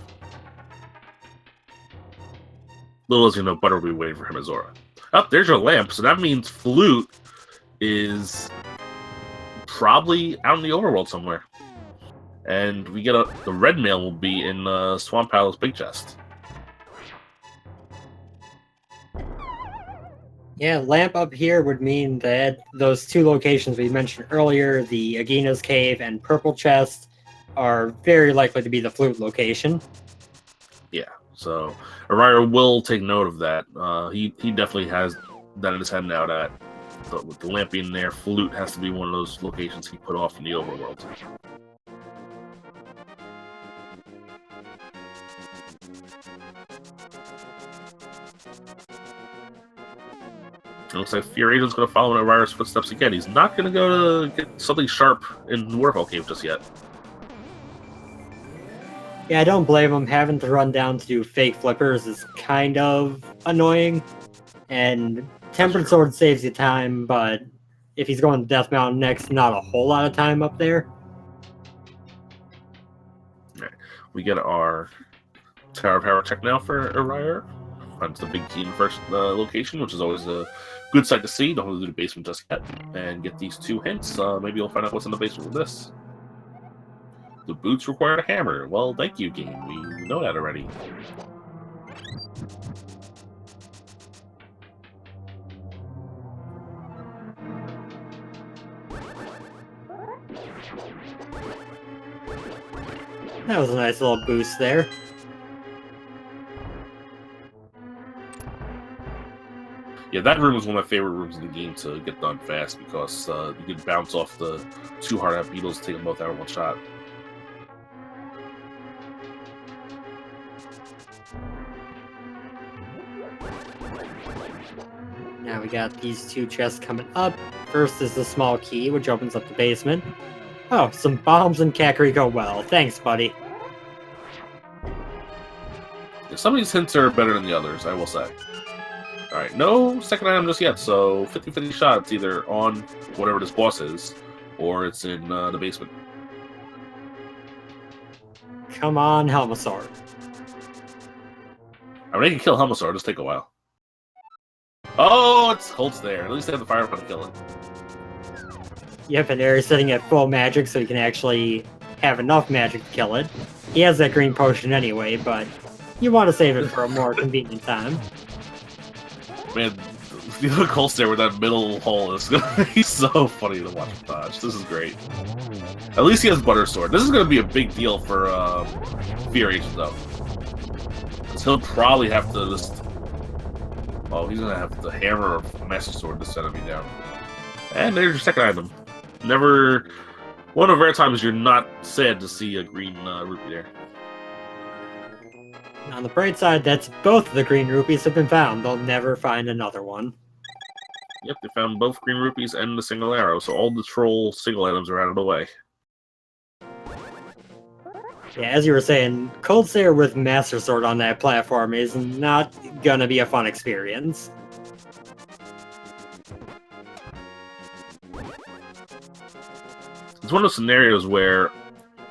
Little as you know, Butter will be waiting for him at Zora. Oh, there's your lamp, so that means Flute is probably out in the overworld somewhere. And we get the red mail will be in Swamp Palace Big Chest. Yeah, lamp up here would mean that those two locations we mentioned earlier, the Agina's Cave and Purple Chest, are very likely to be the Flute location. Yeah, so Eriror will take note of that. He definitely has that in his head now that with the lamp being there, Flute has to be one of those locations he put off in the overworld. It looks like FEARAgent's going to follow in Eriror's footsteps again. He's not going to go to get something sharp in Waterfall Cave just yet. Yeah, I don't blame him. Having to run down to do fake flippers is kind of annoying. And Tempered Sword saves you time, but if he's going to Death Mountain next, not a whole lot of time up there. Right. We get our Tower of Power check now for Eriror. Finds the big key in the first location, which is always a good sight to see. Don't have to do the basement just yet. And get these 2 hints. Maybe you'll find out what's in the basement with this. The boots require a hammer. Well, thank you, game. We know that already. That was a nice little boost there. Yeah, that room is one of my favorite rooms in the game to get done fast because you can bounce off the 2 hard-out beetles, take them both out in one shot. Now we got these 2 chests coming up. First is the small key, which opens up the basement. Oh, some bombs in Kakariko Well. Thanks, buddy. Yeah, some of these hints are better than the others, I will say. Alright, no second item just yet, so 50-50 shot. It's either on whatever this boss is, or it's in the basement. Come on, Helmasaur. I mean, they can kill Helmasaur, it'll just take a while. Oh, it's Holt's there. At least they have the fire to kill it. Yep, and Air is sitting at full magic, so he can actually have enough magic to kill it. He has that green potion anyway, but you want to save it for a more convenient time. Man, the look Holt's there with that middle hole is gonna be so funny to watch him dodge. This is great. At least he has Butter Sword. This is gonna be a big deal for FEARAgent though. Because he'll probably have to just... Oh, he's gonna have the hammer or Master Sword to send me down. And there's your second item. Never... One of the rare times you're not sad to see a green rupee there. On the bright side, that's both of the green rupees have been found. They'll never find another one. Yep, they found both green rupees and the single arrow, so all the troll single items are out of the way. Yeah, as you were saying, Cold Slayer with Master Sword on that platform is not gonna be a fun experience. It's one of those scenarios where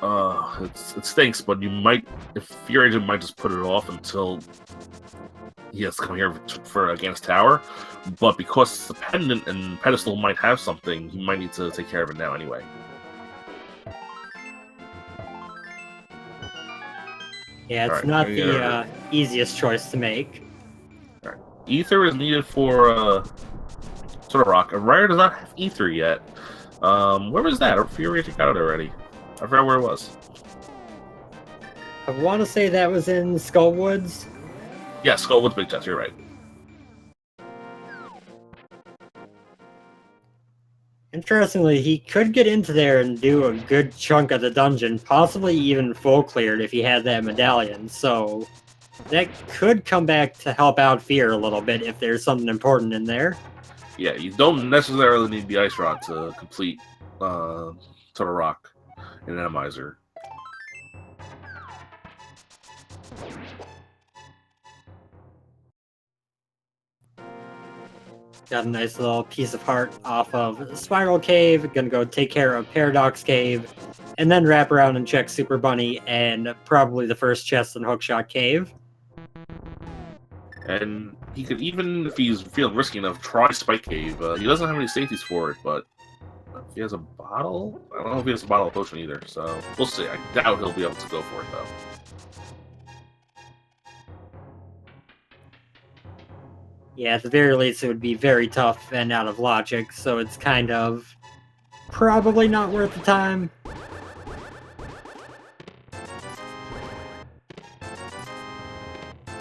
it stinks, but you might, if FEARAgent might just put it off until he has to come here for against Tower, but because the pendant and pedestal might have something, he might need to take care of it now anyway. Yeah, it's not the easiest choice to make. Alright. Ether is needed for sort of rock. Eriror does not have ether yet. Where was that? FEARAgent got it already. I forgot where it was. I want to say that was in Skullwoods. Yeah, Skullwood's Big Chest, you're right. Interestingly, he could get into there and do a good chunk of the dungeon, possibly even full cleared if he had that medallion, so that could come back to help out Fear a little bit if there's something important in there. Yeah, you don't necessarily need the Ice Rod to complete Total Rock and Randomizer. Got a nice little piece of heart off of Spiral Cave. Gonna go take care of Paradox Cave, and then wrap around and check Super Bunny and probably the first chest in Hookshot Cave. And he could even, if he's feeling risky enough, try Spike Cave. He doesn't have any safeties for it, but if he has a bottle? I don't know if he has a bottle of potion either, so we'll see. I doubt he'll be able to go for it, though. Yeah, at the very least, it would be very tough and out of logic, so it's kind of probably not worth the time.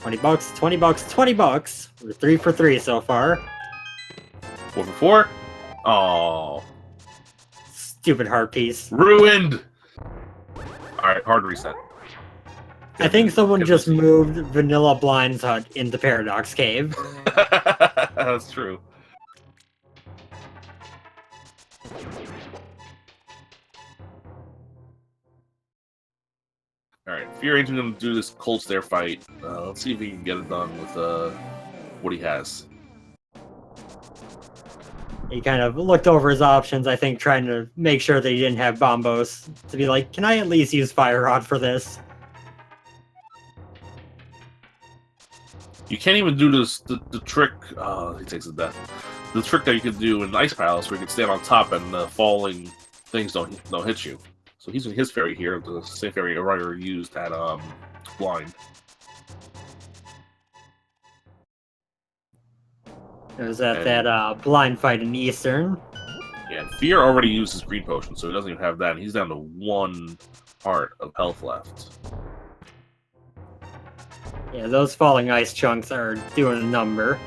$20, $20, $20. We're 3 for 3 so far. 4 for 4? Oh, Stupid heart piece. ruined! Alright, hard reset. I think someone just moved Vanilla Blind's hut into Paradox Cave. That's true. Alright, FEARAgent gonna do this cold stare fight. Let's see if he can get it done with what he has. He kind of looked over his options, I think, trying to make sure that he didn't have Bombos. To be like, can I at least use Fire Rod for this? You can't even do this, the trick, he takes the death. The trick that you could do in Ice Palace where you can stand on top and falling things don't hit you. So he's using his fairy here, the same fairy Eriror used at Blind. It was at that blind fight in Eastern. Yeah, Fear already used his green potion, so he doesn't even have that. And he's down to 1 heart of health left. Yeah, those falling ice chunks are doing a number.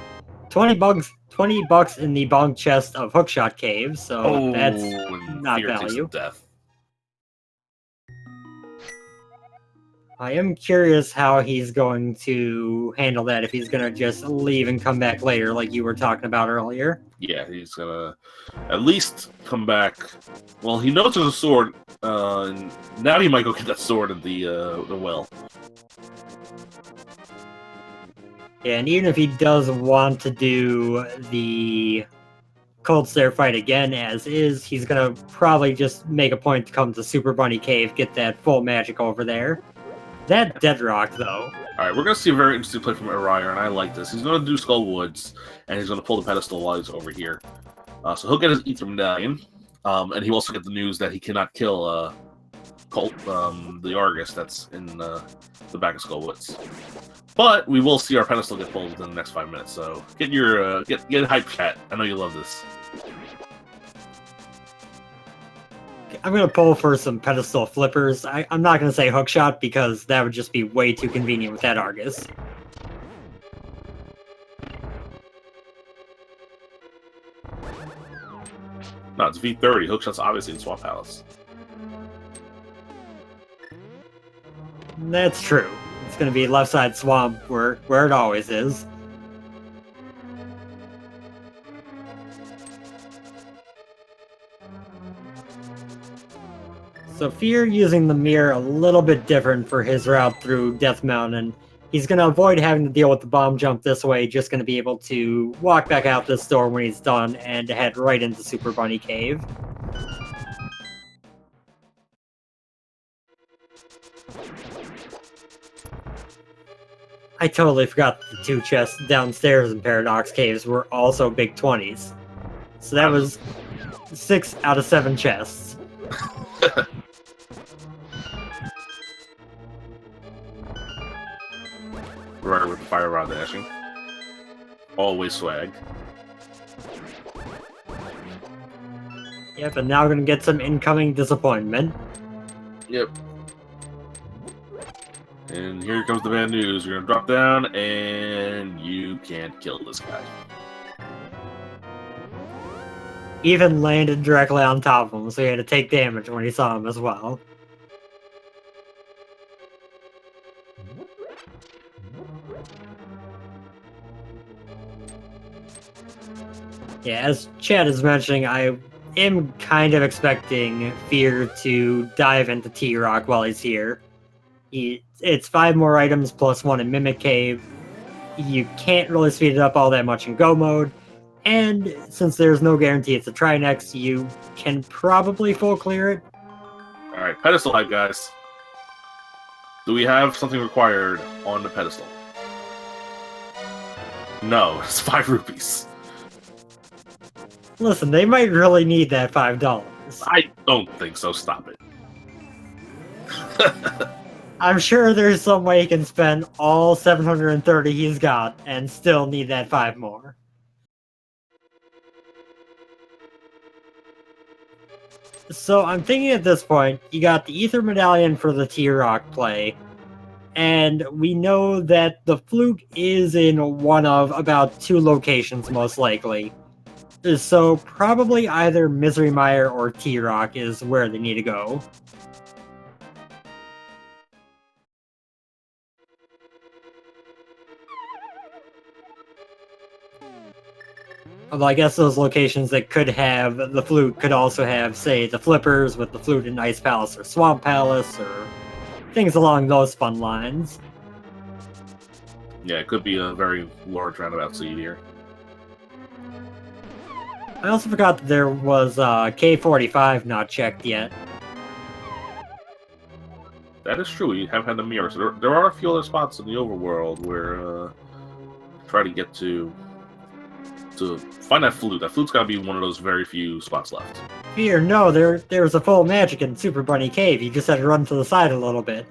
20 bucks in the bunk chest of Hookshot Cave, so that's not Fear takes value. the death. I am curious how he's going to handle that, if he's going to just leave and come back later, like you were talking about earlier. Yeah, he's gonna at least come back. Well, he knows there's a sword, and now he might go get that sword at the well. Yeah, and even if he does want to do the Cold Stare fight again as is, he's going to probably just make a point to come to Super Bunny Cave, get that full magic over there. That Dead Rock, though. Alright, we're going to see a very interesting play from Eriror, and I like this. He's going to do Skull Woods, and he's going to pull the pedestal while he's over here. So he'll get his Ether Medallion, and he'll also get the news that he cannot kill the Argus that's in the back of Skull Woods. But we will see our pedestal get pulled within the next 5 minutes, so get your get hype, chat. I know you love this. I'm going to pull for some pedestal flippers. I'm not going to say hookshot because that would just be way too convenient with that Argus. No, it's V30. Hookshot's obviously in Swamp Palace. That's true. It's going to be left side swamp where it always is. So Fear using the mirror a little bit different for his route through Death Mountain. He's going to avoid having to deal with the bomb jump this way, just going to be able to walk back out this door when he's done and head right into Super Bunny Cave. I totally forgot the 2 chests downstairs in Paradox Caves were also big 20s. So that was 6 out of 7 chests. Right with the fire rod dashing. Always swag. Yep, and now we're going to get some incoming disappointment. Yep. And here comes the bad news. You're gonna drop down, and you can't kill this guy. Even landed directly on top of him, so he had to take damage when he saw him as well. Yeah, as Chad is mentioning, I am kind of expecting Fear to dive into T-Rock while he's here. It's 5 more items plus 1 in Mimic Cave. You can't really speed it up all that much in Go mode, And since there's no guarantee it's a try next, you can probably full clear it. Alright, pedestal height, guys. Do we have something required on the pedestal? No, it's 5 rupees. Listen, they might really need that $5. I don't think so, stop it. I'm sure there's some way he can spend all 730 he's got and still need that 5 more. So I'm thinking at this point, you got the Ether Medallion for the T-Rock play, and we know that the flute is in one of about 2 locations most likely. So probably either Misery Mire or T-Rock is where they need to go. Although I guess those locations that could have the flute could also have, say, the flippers with the flute in Ice Palace or Swamp Palace, or things along those fun lines. Yeah, it could be a very large roundabout seed here. I also forgot that there was K45 not checked yet. That is true, you have had the mirror. So there are a few other spots in the overworld where try to get to find that flute. That flute's gotta be one of those very few spots left. Fear, no, there's a full magic in Super Bunny Cave. You just had to run to the side a little bit.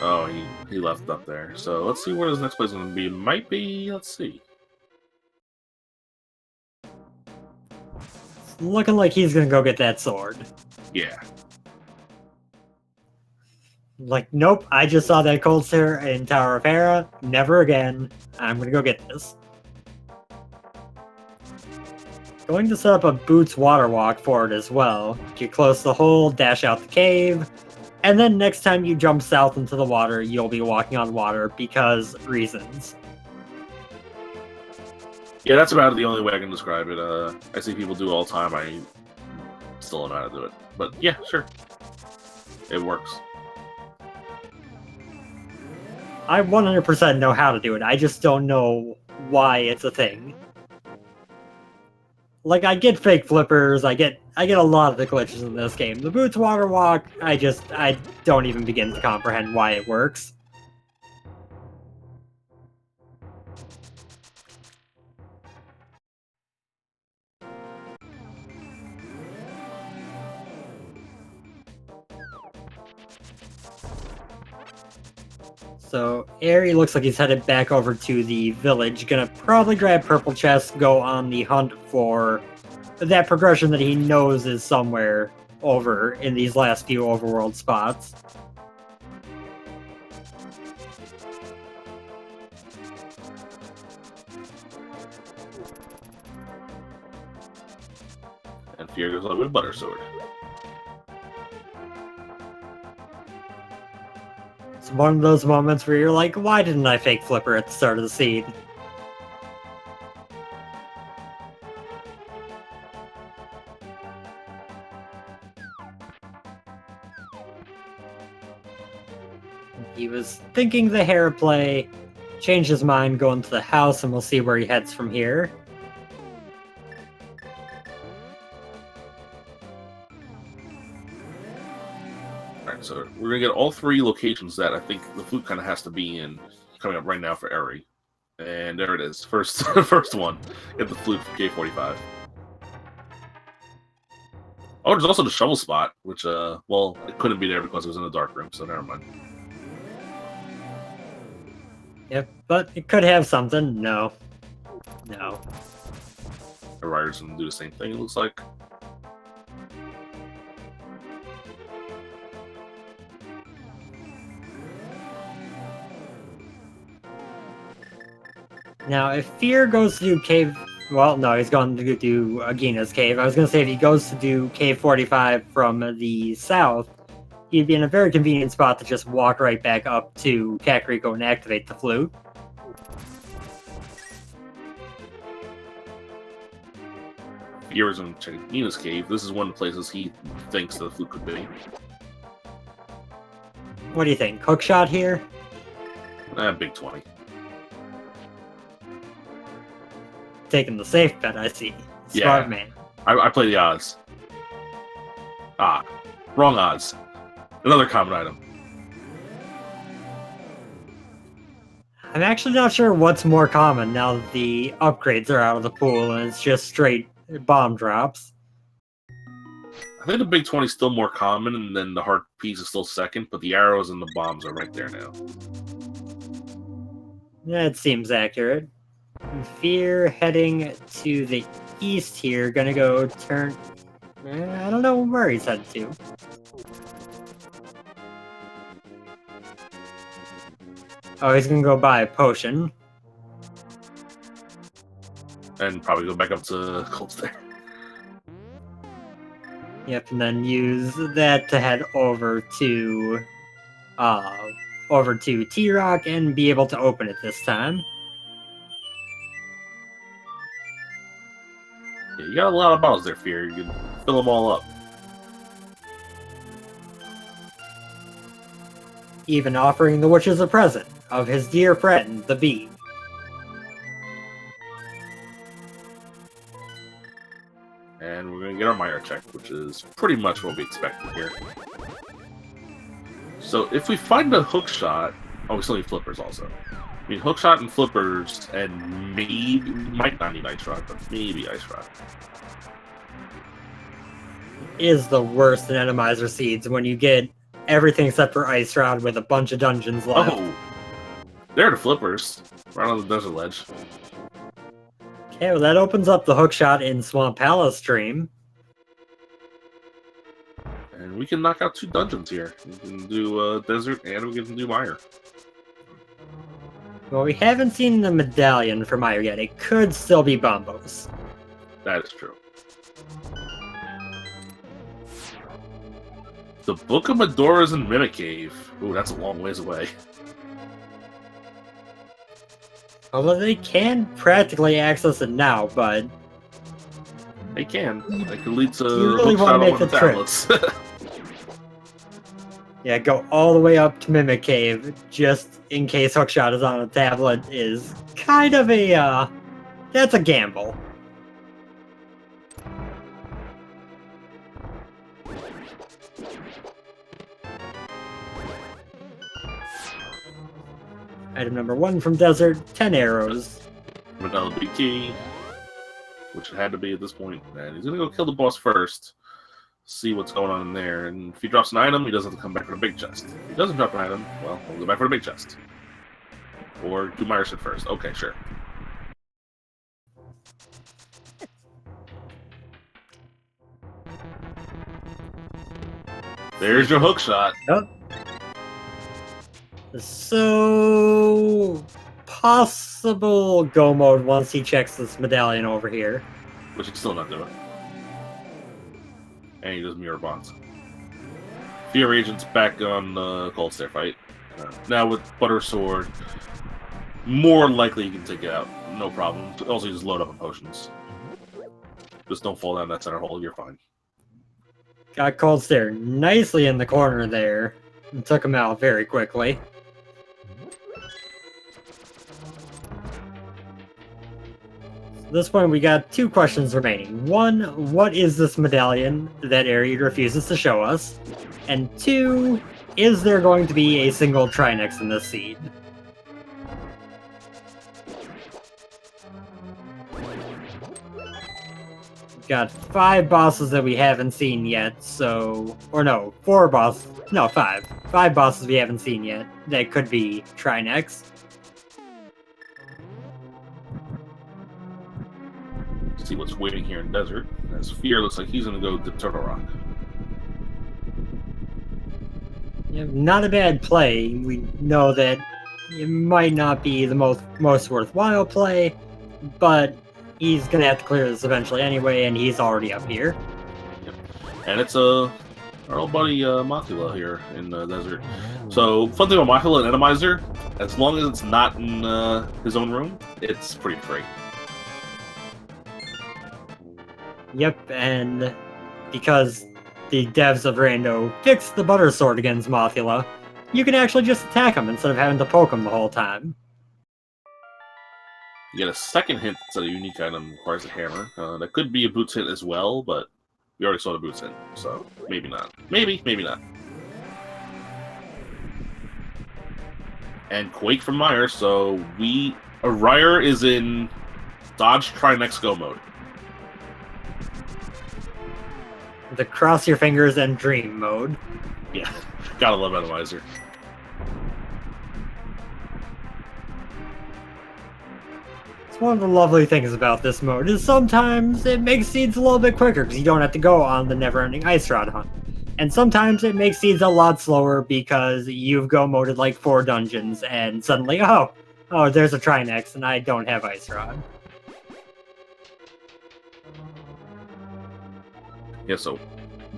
Oh, he left up there. So let's see where his next place is gonna be. It might be, let's see. It's looking like he's gonna go get that sword. Yeah. Like, nope, I just saw that cold stare in Tower of Hera. Never again. I'm gonna go get this. Going to set up a Boots water walk for it as well. Get close to the hole, dash out the cave, and then next time you jump south into the water, you'll be walking on water because reasons. Yeah, that's about the only way I can describe it. I see people do it all the time. I still don't know how to do it. But yeah, sure. It works. I 100% know how to do it, I just don't know why it's a thing. Like, I get fake flippers, I get a lot of the glitches in this game. The Boots water walk, I don't even begin to comprehend why it works. So, Eri looks like he's headed back over to the village, gonna probably grab Purple Chest, go on the hunt for that progression that he knows is somewhere over in these last few overworld spots. And Fear goes out with Butter Sword. It's one of those moments where you're like, why didn't I fake Flipper at the start of the scene? He was thinking the hair play, changed his mind going to the house, and we'll see where he heads from here. Alright, so we're gonna get all 3 locations that I think the flute kind of has to be in coming up right now for Eri. And there it is. First one. Get the flute from K45. Oh, there's also the shovel spot, which, well, it couldn't be there because it was in the dark room, so never mind. Yep, but it could have something. No. No. The Rider's gonna do the same thing, it looks like. Now, if Fear goes to do cave... Well, no, he's going to do Agina's cave. I was going to say, if he goes to do cave 45 from the south, he'd be in a very convenient spot to just walk right back up to Kakariko and activate the flute. Fear is gonna check Nina's cave. This is one of the places he thinks the flute could be. What do you think? Hookshot here? Big 20. taking the safe bet, I see. Smart man. I play the odds. Ah, wrong odds. Another common item. I'm actually not sure what's more common now that the upgrades are out of the pool and it's just straight bomb drops. I think the big 20 is still more common, and then the heart piece is still second, but the arrows and the bombs are right there now. That seems accurate. Fear heading to the east here, gonna go turn... I don't know where he's headed to. Oh, he's gonna go buy a potion. And probably go back up to Cold Stare. Yep, and then use that to head over to T-Rock and be able to open it this time. Yeah, you got a lot of bottles there, Fear. You can fill them all up. Even offering the witches a present of his dear friend, the bee. And we're going to get our Mire check, which is pretty much what we expected here. So if we find a hook shot... Oh, we still need flippers also. I mean, hook shot and flippers, and maybe... Might not need Ice Rod, but maybe Ice Rod. Is the worst in Randomizer seeds when you get everything except for Ice Rod with a bunch of dungeons left. Oh! There are the flippers. Right on the desert ledge. Okay, well that opens up the hookshot in Swamp Palace stream. And we can knock out 2 dungeons here. We can do desert and we can do Mire. Well, we haven't seen the medallion for Mire yet. It could still be Bombos. That is true. The Book of Medora's in Mimic Cave. Ooh, that's a long ways away. Although they can practically access it now, but... They can. They could lead to you really hook want to shot make on the one of trip. tablets. Yeah, go all the way up to Mimic Cave, just in case Hookshot is on a tablet, is kind of a, that's a gamble. Item number 1 from Desert, 10 arrows. Another big key, which it had to be at this point. And he's going to go kill the boss first. See what's going on in there, and if he drops an item, he doesn't have to come back for the big chest. If he doesn't drop an item, well, we'll go back for the big chest. Or do Mire shit first. Okay, sure. There's your hook shot. Yep. So... possible go mode once he checks this medallion over here. Which he's still not doing. And he does mirror bonds. FEARAgent's back on the Cold Stare fight. Now with Butter Sword, more likely you can take it out. No problem. Also, you just load up on potions. Just don't fall down that center hole, you're fine. Got Cold Stare nicely in the corner there, and took him out very quickly. At this point, we got 2 questions remaining. 1, what is this medallion that Eriror refuses to show us? And 2, is there going to be a single Trinex in this seed? We've got 5 bosses that we haven't seen yet, so... Or no, 4 bosses. No, 5. 5 bosses we haven't seen yet that could be Trinex. See what's waiting here in Desert. As Fear looks like he's going to go to Turtle Rock. Yeah, not a bad play. We know that it might not be the most worthwhile play, but he's going to have to clear this eventually anyway, and he's already up here. Yep. And it's our old buddy Mothula here in the Desert. So, fun thing about Mothula and Randomizer, as long as it's not in his own room, it's pretty free. Yep, and because the devs of Rando fixed the Butter Sword against Mothula, you can actually just attack him instead of having to poke him the whole time. You get a second hint that's a unique item requires a hammer. That could be a boots hint as well, but we already saw the boots hint, so maybe not. Maybe not. And Quake from Meyer, so Eriror is in dodge, try, next go mode. The cross your fingers and dream mode. Yeah, gotta love Randomizer. It's one of the lovely things about this mode is sometimes it makes seeds a little bit quicker because you don't have to go on the never-ending ice rod hunt. And sometimes it makes seeds a lot slower because you've go-moded like 4 dungeons and suddenly, oh, there's a Trinex and I don't have ice rod. Yeah, so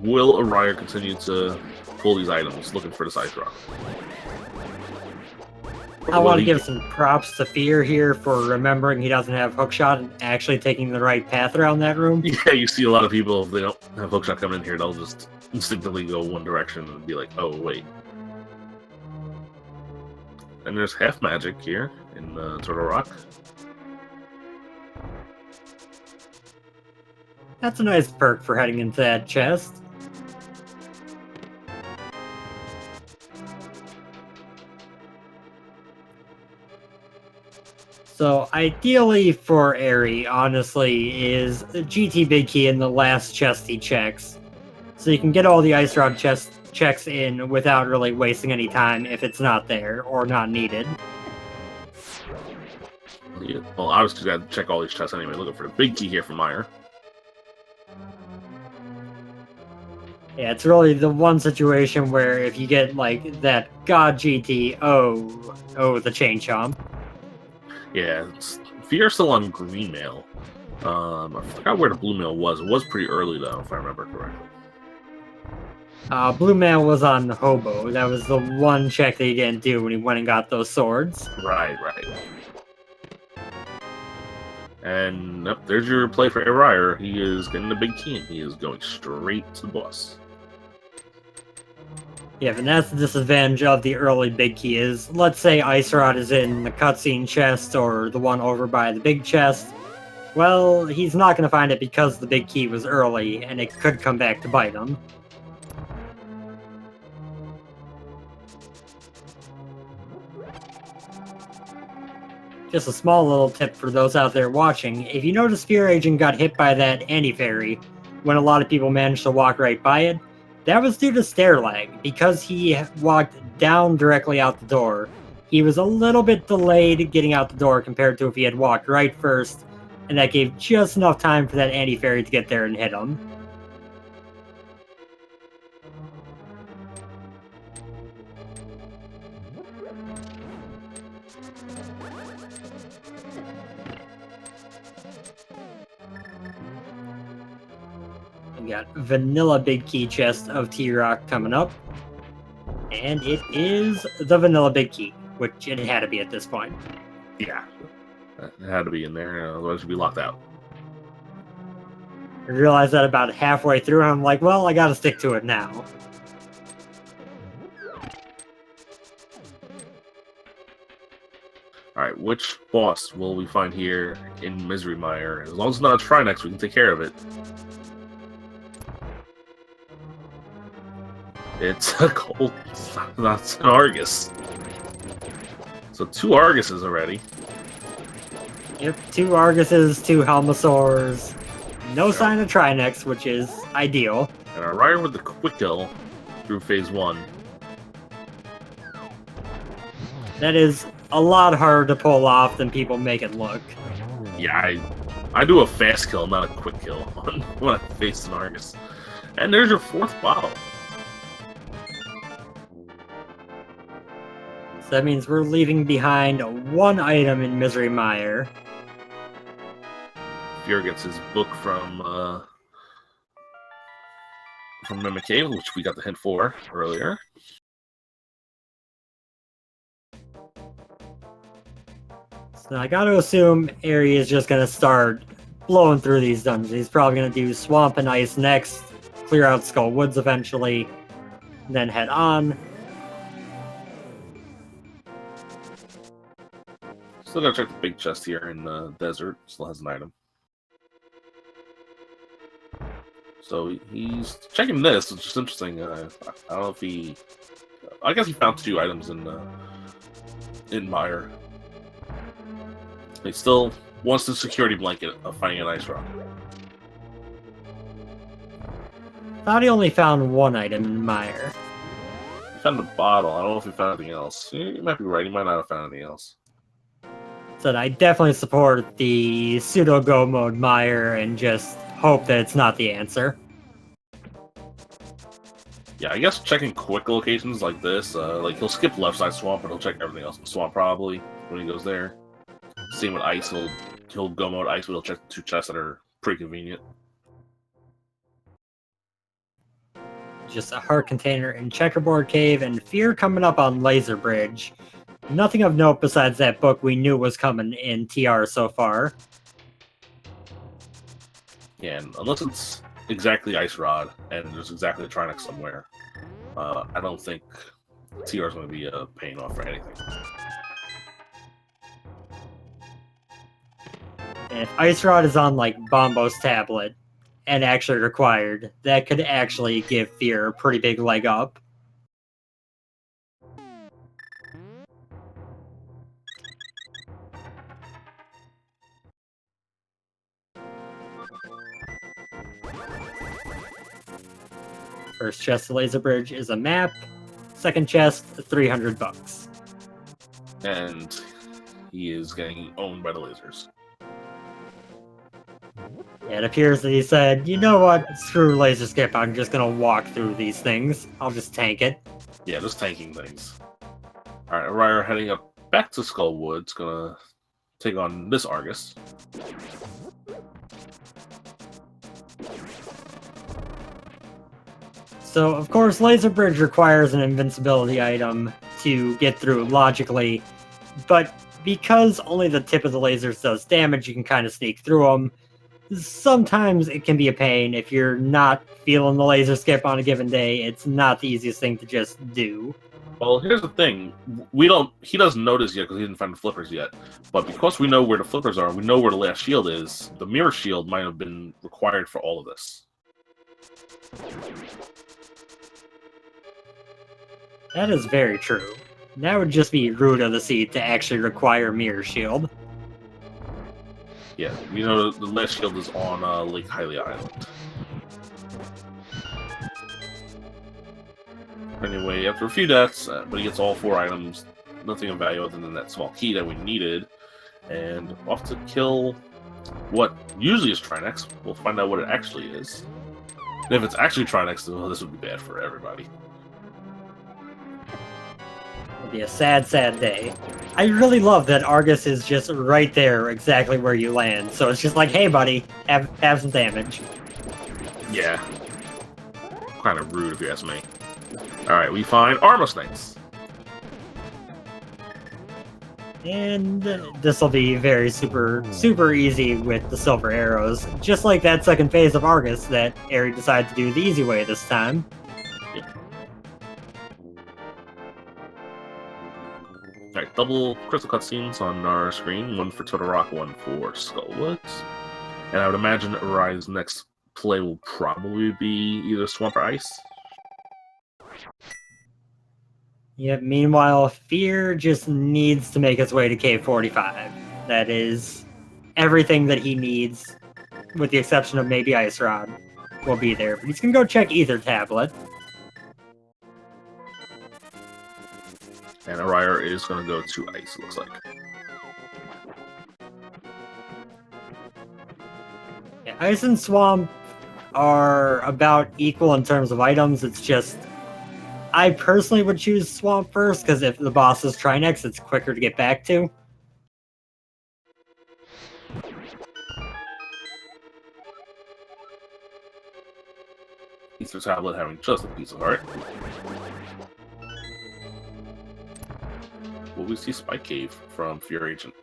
will Eriror continue to pull these items looking for this ice rod? I want to give some props to Fear here for remembering he doesn't have hookshot and actually taking the right path around that room. Yeah, you see a lot of people, if they don't have hookshot coming in here, they'll just instinctively go one direction and be like, oh, wait. And there's half magic here in Turtle Rock. That's a nice perk for heading into that chest. So ideally for Eri, honestly, is a GT Big Key in the last chest he checks. So you can get all the Ice Rod checks in without really wasting any time if it's not there or not needed. Yeah, well, obviously got to check all these chests anyway, looking for the big key here from Meyer. Yeah, it's really the one situation where if you get, like, that God GT, the Chain Chomp. Yeah, Fear's still on green mail. I forgot where the blue mail was. It was pretty early, though, if I remember correctly. Blue mail was on Hobo. That was the one check that he didn't do when he went and got those swords. Right. And yep, there's your play for Eriror. He is getting the big key, and he is going straight to the boss. Yeah, and that's the disadvantage of the early big key is, let's say Ice Rod is in the cutscene chest or the one over by the big chest. Well, he's not going to find it because the big key was early, and it could come back to bite him. Just a small little tip for those out there watching, if you notice FEARAgent got hit by that anti-fairy when a lot of people managed to walk right by it, that was due to stair lag, because he walked down directly out the door. He was a little bit delayed getting out the door compared to if he had walked right first, and that gave just enough time for that anti-fairy to get there and hit him. We got Vanilla Big Key chest of T-Rock coming up. And it is the Vanilla Big Key, which it had to be at this point. Yeah, it had to be in there, otherwise you'd be locked out. I realized that about halfway through, and I'm like, well, I gotta stick to it now. Alright, which boss will we find here in Misery Mire? As long as it's not a Trinex, we can take care of it. It's a cold, not an Argus. So 2 Arguses already. Yep, 2 Arguses, 2 Helmasaurs. No sign of Trinex, which is ideal. And Eriror with the quick kill through phase 1. That is a lot harder to pull off than people make it look. Yeah, I do a fast kill, not a quick kill when I face an Argus. And there's your 4th bottle. So that means we're leaving behind 1 item in Misery Mire. Fear gets his book from Mimic Cave, which we got the hint for earlier. So I gotta assume Eri is just gonna start blowing through these dungeons. He's probably gonna do Swamp and Ice next, clear out Skull Woods eventually, then head on. Still gotta check the big chest here in the desert. Still has an item. So he's checking this, which is interesting. I don't know if he... I guess he found 2 items in Mire. He still wants the security blanket of finding an ice rock. Thought he only found 1 item in Mire. He found a bottle. I don't know if he found anything else. You might be right. He might not have found anything else. So I definitely support the pseudo go mode Mire and just hope that it's not the answer. Yeah, I guess checking quick locations like this, like he'll skip left side swamp, but he'll check everything else in the swamp probably when he goes there. Same with ice, he'll go mode ice, but he'll check the 2 chests that are pretty convenient. Just a heart container in Checkerboard Cave and Fear coming up on Laser Bridge. Nothing of note besides that book we knew was coming in TR so far. Yeah, and unless it's exactly Ice Rod and there's exactly a Trinex somewhere, I don't think TR is going to be paying off for anything. And if Ice Rod is on like Bombo's tablet and actually required, that could actually give Fear a pretty big leg up. First chest of Laser Bridge is a map. Second chest, $300. And he is getting owned by the lasers. It appears that he said, you know what, screw laser skip, I'm just gonna walk through these things. I'll just tank it. Yeah, just tanking things. Alright, Eriror heading up back to Skullwood's gonna take on this Argus. So, of course, Laser Bridge requires an invincibility item to get through logically, but because only the tip of the lasers does damage, you can kind of sneak through them. Sometimes it can be a pain if you're not feeling the laser skip on a given day. It's not the easiest thing to just do. Well, here's the thing. He doesn't notice yet because he didn't find the flippers yet. But because we know where the flippers are, we know where the last shield is, the mirror shield might have been required for all of this. That is very true. That would just be rude of the seed to actually require mirror shield. Yeah, we know the last shield is on Lake Hylia Island. Anyway, after a few deaths, but he gets all 4 items, nothing of value other than that small key that we needed, and off to kill what usually is Trinex. We'll find out what it actually is. And if it's actually Trinex, then well, this would be bad for everybody. It'll be a sad, sad day. I really love that Argus is just right there, exactly where you land. So it's just like, hey, buddy, have some damage. Yeah. Kind of rude, if you ask me. Alright, we find Armos Knights. And this will be very super easy with the silver arrows. Just like that second phase of Argus that Eri decided to do the easy way this time. Alright, double crystal cutscenes on our screen. One for Totorock, one for Skullwoods. And I would imagine Arai's next play will probably be either Swamp or Ice. Yep, meanwhile, Fear just needs to make his way to Cave 45. That is everything that he needs, with the exception of maybe Ice Rod, will be there. But he's gonna go check Ether Tablet. And Eriror is going to go to Ice, it looks like. Yeah, Ice and Swamp are about equal in terms of items. It's just, I personally would choose Swamp first, because if the boss is Trinex, it's quicker to get back to. Ether Tablet having just a piece of heart. Will we see Spike Cave from FEARAgent?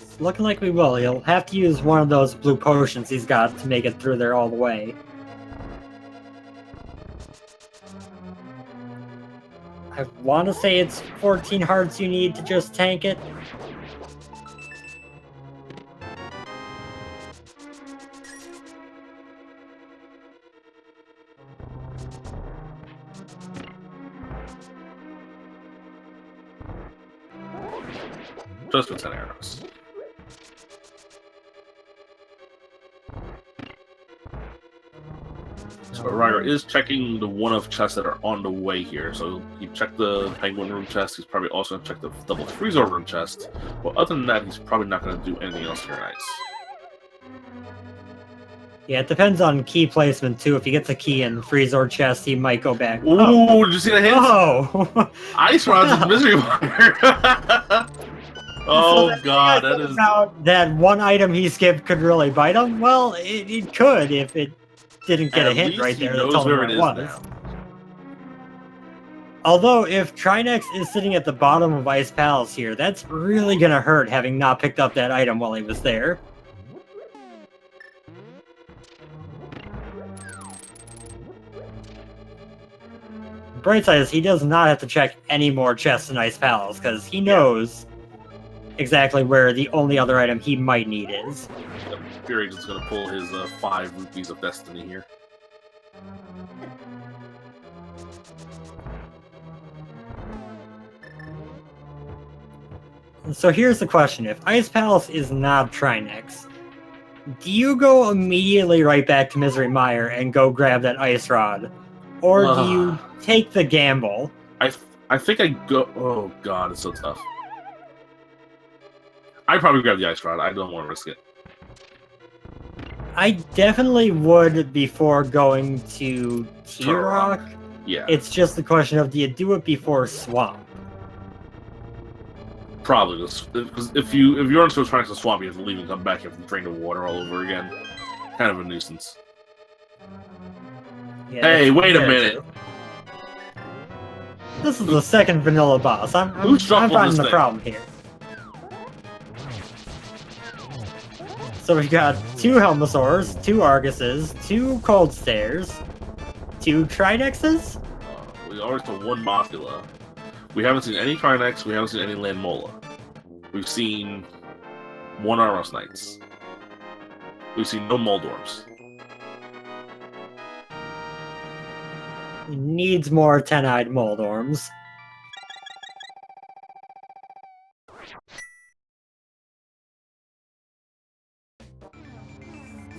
It's looking like we will. He'll have to use one of those blue potions he's got to make it through there all the way. I want to say it's 14 hearts you need to just tank it. Just with 10 arrows. So Eriror is checking the one-off chests that are on the way here. So he checked the Penguin Room chest. He's probably also going to check the Double Freezer Room chest. But other than that, he's probably not going to do anything else here in Ice. Yeah, it depends on key placement too. If he gets a key in Freezor chest, he might go back. Ooh, oh. Did you see the hint? Oh! Ice Rod's in Misery Mire. Oh, so God, that is... That one item he skipped could really bite him? Well, it could if it didn't get a hint right there. Knows that where it it is was. now. Although, if Trinex is sitting at the bottom of Ice Palace here, that's really gonna hurt having not picked up that item while he was there. Bright side is he does not have to check any more chests in Ice Palace, because he knows exactly where the only other item he might need is. Yep. FEARAgent's going to pull his 5 rupees of destiny here. So here's the question. If Ice Palace is not Trinex, do you go immediately right back to Misery Mire and go grab that Ice Rod? Or do you take the gamble? I think I go... Oh, God, it's so tough. I'd probably grab the Ice Rod. I don't want to risk it. I definitely would before going to T-Rock. Yeah. It's just the question of, do you do it before Swamp? Probably. Because if you're on trying to swamp, you have to leave and come back. You have to drain the water all over again. Kind of a nuisance. Yeah, hey, wait a minute. True. This is the second vanilla boss. I'm finding the problem here. So we've got 2 Helmosaurs, 2 Arguses, 2 Cold Stairs, 2 Trinexes? We already saw 1 Mothula. We haven't seen any Trinex, we haven't seen any Landmola. We've seen 1 Aros Knights. We've seen no Moldorms. He needs more 10-eyed Moldorms.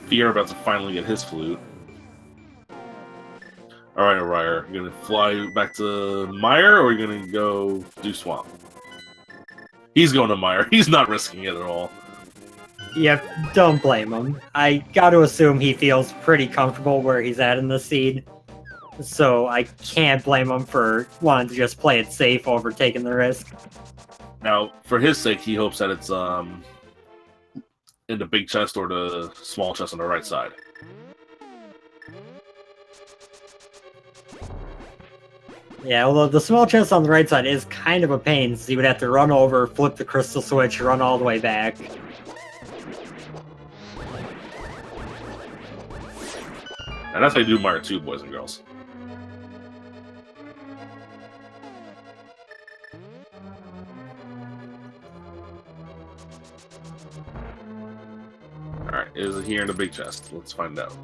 Fear about to finally get his flute. Alright, Eriror, you gonna fly back to Mire, or are you gonna go do Swamp? He's going to Mire. He's not risking it at all. Yep, don't blame him. I gotta assume he feels pretty comfortable where he's at in the seed. So I can't blame him for wanting to just play it safe over taking the risk. Now, for his sake, he hopes that it's in the big chest or the small chest on the right side. Yeah, although the small chest on the right side is kind of a pain, so you would have to run over, flip the crystal switch, run all the way back. And that's how you do Mire 2, boys and girls. Alright, is it here in the big chest? Let's find out.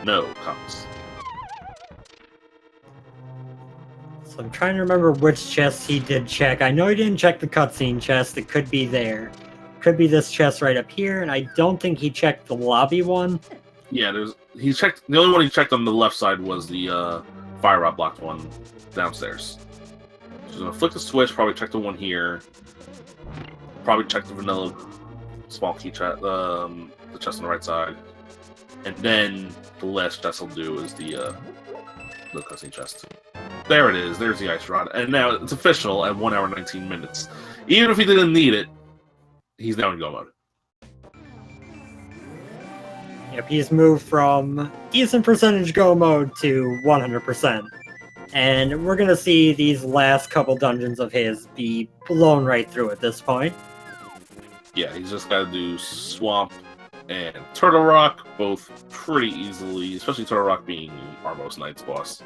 No, comes. So I'm trying to remember which chest he did check. I know he didn't check the cutscene chest. It could be there. Could be this chest right up here, and I don't think he checked the lobby one. Yeah, he checked. The only one he checked on the left side was the fire rod blocked one downstairs. So he's gonna flick the switch. Probably check the one here. Probably check the vanilla small key chest, the chest on the right side, and then the last chest he'll do is the cutscene chest. There it is. There's the ice rod, and now it's official at 1 hour 19 minutes. Even if he didn't need it, he's now in go mode. Yep, he's moved from decent percentage go mode to 100%. And we're gonna see these last couple dungeons of his be blown right through at this point. Yeah, he's just got to do Swamp and Turtle Rock, both pretty easily, especially Turtle Rock being Armos Knight's boss.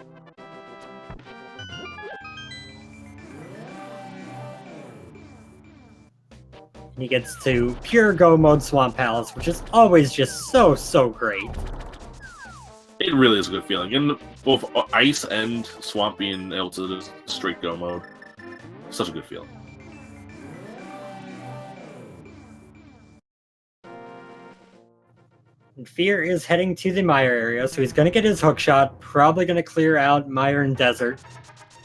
And he gets to pure go mode Swamp Palace, which is always just so great. It really is a good feeling. And both ice and swamp being able to do straight go mode. Such a good feeling. And Fear is heading to the Mire area, so he's going to get his hookshot, probably going to clear out Mire and Desert.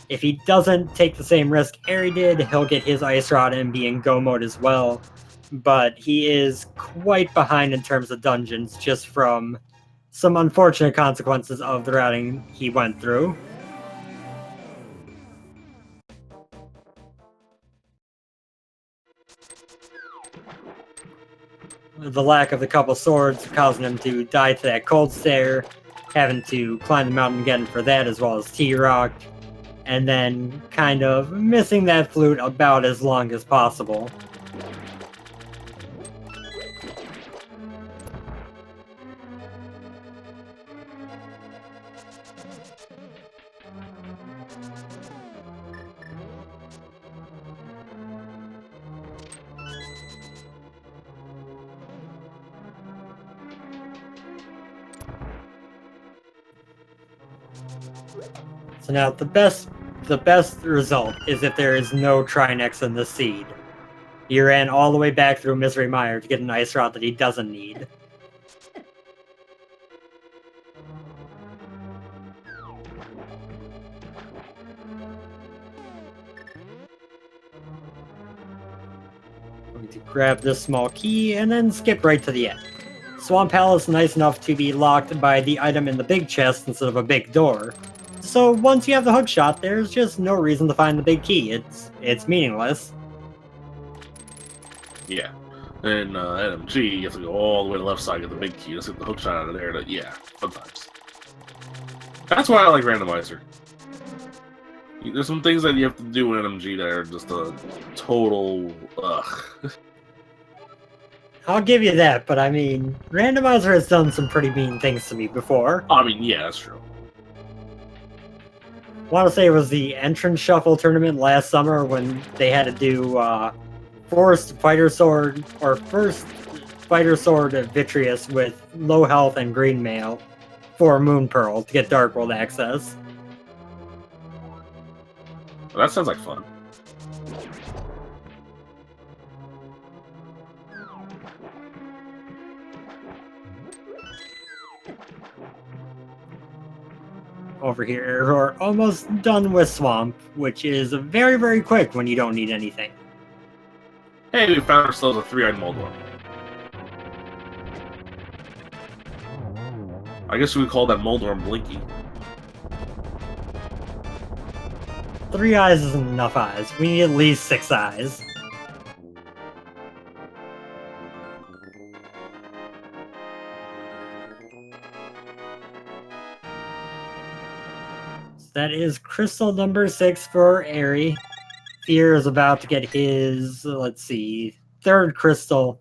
If he doesn't take the same risk Eri did, he'll get his Ice Rod and be in go mode as well. But he is quite behind in terms of dungeons, just from some unfortunate consequences of the routing he went through. The lack of the couple swords causing him to die to that cold stare, having to climb the mountain again for that, as well as T-Rock, and then kind of missing that flute about as long as possible. So now the best result is if there is no Trinex in the seed. He ran all the way back through Misery Mire to get an Ice Rod that he doesn't need. Going to grab this small key and then skip right to the end. Swamp Palace is nice enough to be locked by the item in the big chest instead of a big door. So once you have the hookshot, there's just no reason to find the big key. It's meaningless. Yeah. And NMG, you have to go all the way to the left side, get the big key, just get the hookshot out of there. Yeah, fun times. That's why I like Randomizer. There's some things that you have to do in NMG that are just a total ugh. I'll give you that, but I mean, Randomizer has done some pretty mean things to me before. I mean, yeah, that's true. I want to say it was the Entrance Shuffle tournament last summer when they had to do First Fighter Sword Vitreous with low health and green mail for Moon Pearl to get Dark World access. Well, that sounds like fun. Over here, Eriror almost done with Swamp, which is very quick when you don't need anything. Hey, we found ourselves a 3-eyed Moldorm. I guess we would call that Moldorm Blinky. 3 eyes isn't enough eyes. We need at least 6 eyes. That is crystal number 6 for Eri. Fear is about to get his, let's see, 3rd crystal.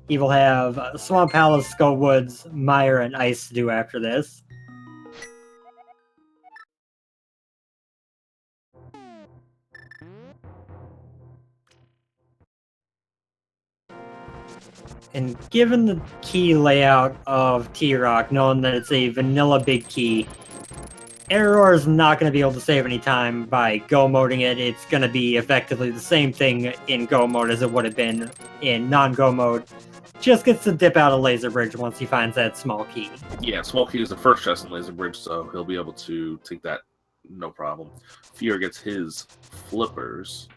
He will have Swamp Palace, Skull Woods, Mire, and Ice to do after this. And given the key layout of T-Rock, knowing that it's a vanilla big key, Eriror is not going to be able to save any time by go moding it. It's going to be effectively the same thing in go mode as it would have been in non-go mode. Just gets to dip out of Laser Bridge once he finds that small key. Yeah, small key is the first chest in Laser Bridge, so he'll be able to take that no problem. Fear gets his flippers.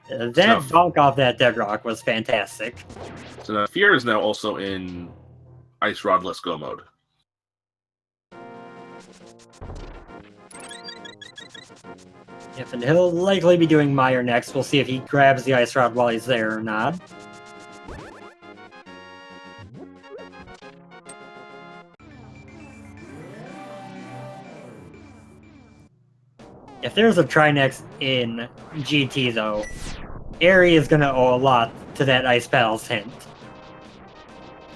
That bonk off that dead rock was fantastic. So now Fear is now also in Ice Rodless go mode. If and he'll likely be doing Mire next. We'll see if he grabs the Ice Rod while he's there or not. If there's a Trinex in GT, though, Eri is going to owe a lot to that Ice Palace hint.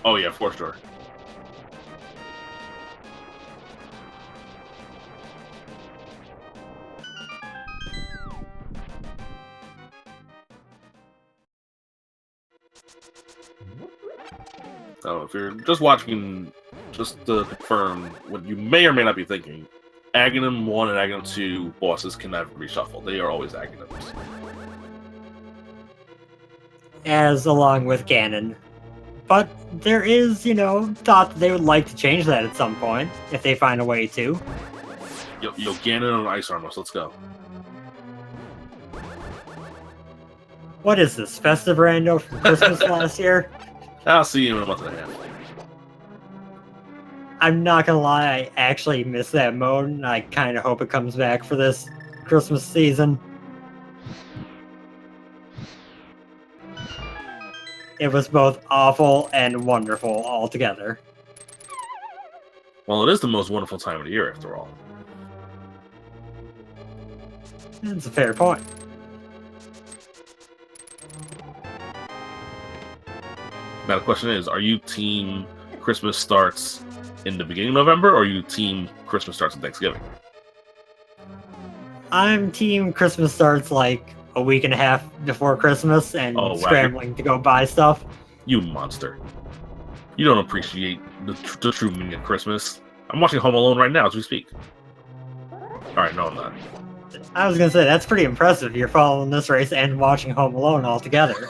Oh yeah, for sure. So if you're just watching, just to confirm what you may or may not be thinking, Aghanim 1 and Aghanim 2 bosses can never be shuffled. They are always Aghanims. As along with Ganon. But there is, thought that they would like to change that at some point, if they find a way to. Yo, Ganon on Ice Armor, so let's go. What is this, Festive Rando from Christmas last year? I'll see you in a month and a half. I'm not gonna lie, I actually miss that mode, and I kind of hope it comes back for this Christmas season. It was both awful and wonderful altogether. Well, it is the most wonderful time of the year, after all. That's a fair point. Now the question is, are you team Christmas starts in the beginning of November, or are you team Christmas starts on Thanksgiving? I'm team Christmas starts like a week and a half before Christmas and scrambling to go buy stuff. You monster. You don't appreciate the true meaning of Christmas. I'm watching Home Alone right now as we speak. Alright, no I'm not. I was gonna say, that's pretty impressive. You're following this race and watching Home Alone all together.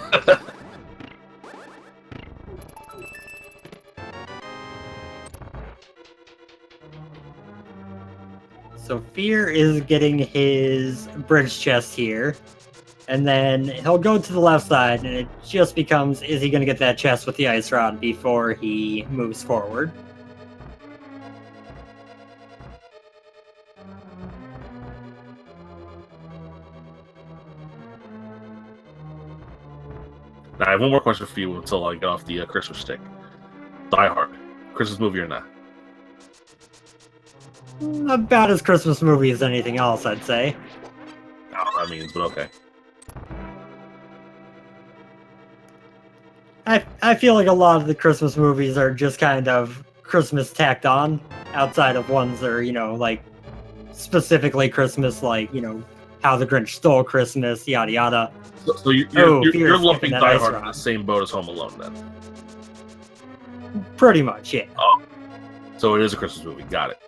So Fear is getting his bridge chest here. And then he'll go to the left side, and it just becomes, is he going to get that chest with the ice rod before he moves forward? Now, I have one more question for you until I get off the Christmas stick. Die Hard. Christmas movie or not? About as Christmas movie as anything else, I'd say. I don't know what that means, but okay. I feel like a lot of the Christmas movies are just kind of Christmas tacked on, outside of ones that are, like, specifically Christmas, like, How the Grinch Stole Christmas, yada yada. So you're lumping Die Hard in the same boat as Home Alone, then? Pretty much, yeah. Oh. So it is a Christmas movie, got it.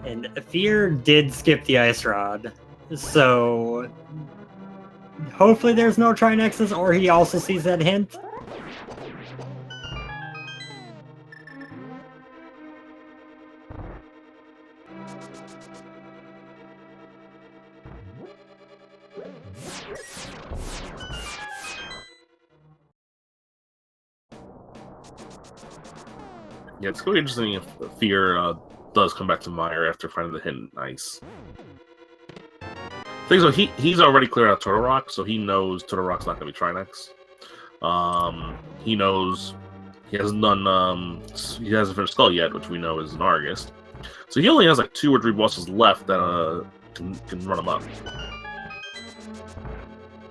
And Fear did skip the ice rod, so hopefully there's no Trinexus, or he also sees that hint. Yeah, it's going to be interesting if Fear does come back to Mire after finding the hint. Nice. Thing is, he's already cleared out Turtle Rock, so he knows Turtle Rock's not going to be Trinex. He knows he hasn't done he hasn't finished Skull yet, which we know is an Argus. So he only has like 2 or 3 bosses left that can run him up.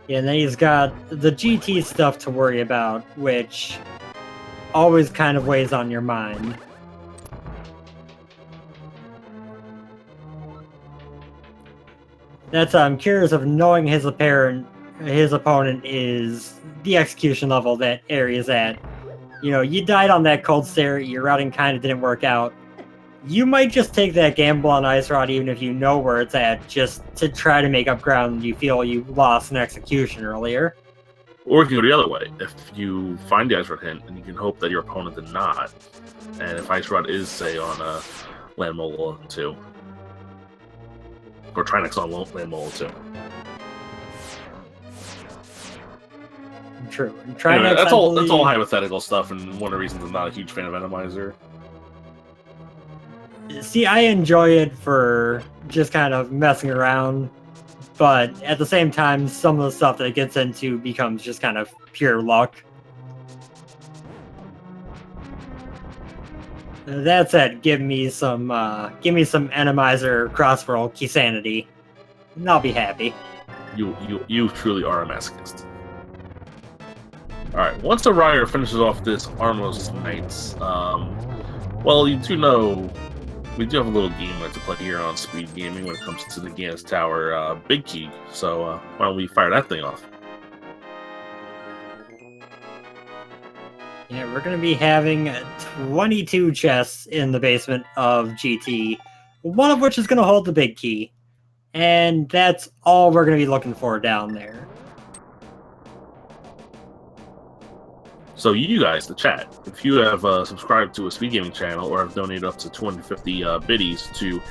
Yeah, and then he's got the GT stuff to worry about, which always kind of weighs on your mind. That's I'm curious of knowing his opponent is the execution level that Ares at. You died on that cold stare, your routing kind of didn't work out. You might just take that gamble on Ice Rod even if you know where it's at, just to try to make up ground you feel you lost an execution earlier. Or you can go the other way. If you find the Ice Rod hint, and you can hope that your opponent did not, and if Ice Rod is, say, on Land Mole 2, or Trinex on Land Mole 2. True. Anyway, that's all hypothetical stuff, and one of the reasons I'm not a huge fan of Randomizer. See, I enjoy it for just kind of messing around, but at the same time, some of the stuff that it gets into becomes just kind of pure luck. That said, give me some Randomizer Crossworld Keysanity, and I'll be happy. You truly are a masochist. Alright, once the Rider finishes off this Armless Knights, well, you do know we do have a little game like to play here on Speed Gaming when it comes to the Gans Tower Big Key. So why don't we fire that thing off? Yeah, we're going to be having 22 chests in the basement of GT, one of which is going to hold the big key. And that's all we're going to be looking for down there. So you guys, the chat, if you have subscribed to a Speed Gaming channel or have donated up to 250 biddies to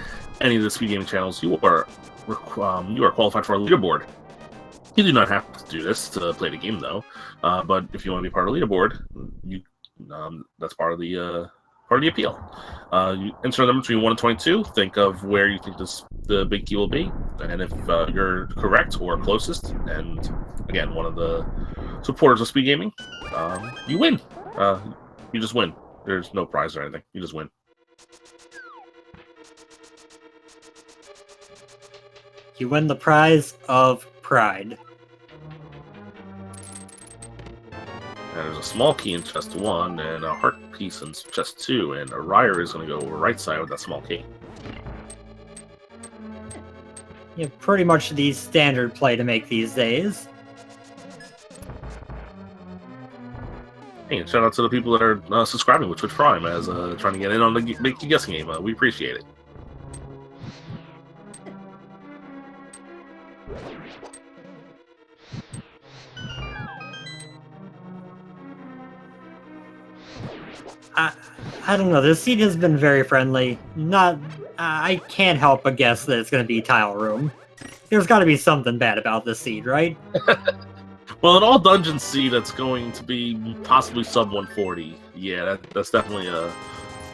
any of the Speed Gaming channels, you are qualified for a leaderboard. You do not have to do this to play the game, though. But if you want to be part of the leaderboard, that's part of the appeal. You enter them between 1 and 22. Think of where you think the big key will be, and if you're correct or closest, and again, one of the supporters of Speed Gaming, you win. You just win. There's no prize or anything. You just win. You win the prize of pride. And there's a small key in chest 1, and a heart piece in chest 2, and Eriror is going to go right side with that small key. Yeah, pretty much the standard play to make these days. Hey, and shout out to the people that are subscribing with Twitch Prime as trying to get in on the big guessing game. We appreciate it. I don't know. This seat has been very friendly. I can't help but guess that it's going to be tile room. There's got to be something bad about this seed, right? Well, in all dungeons seed, that's going to be possibly sub 140. Yeah, that's definitely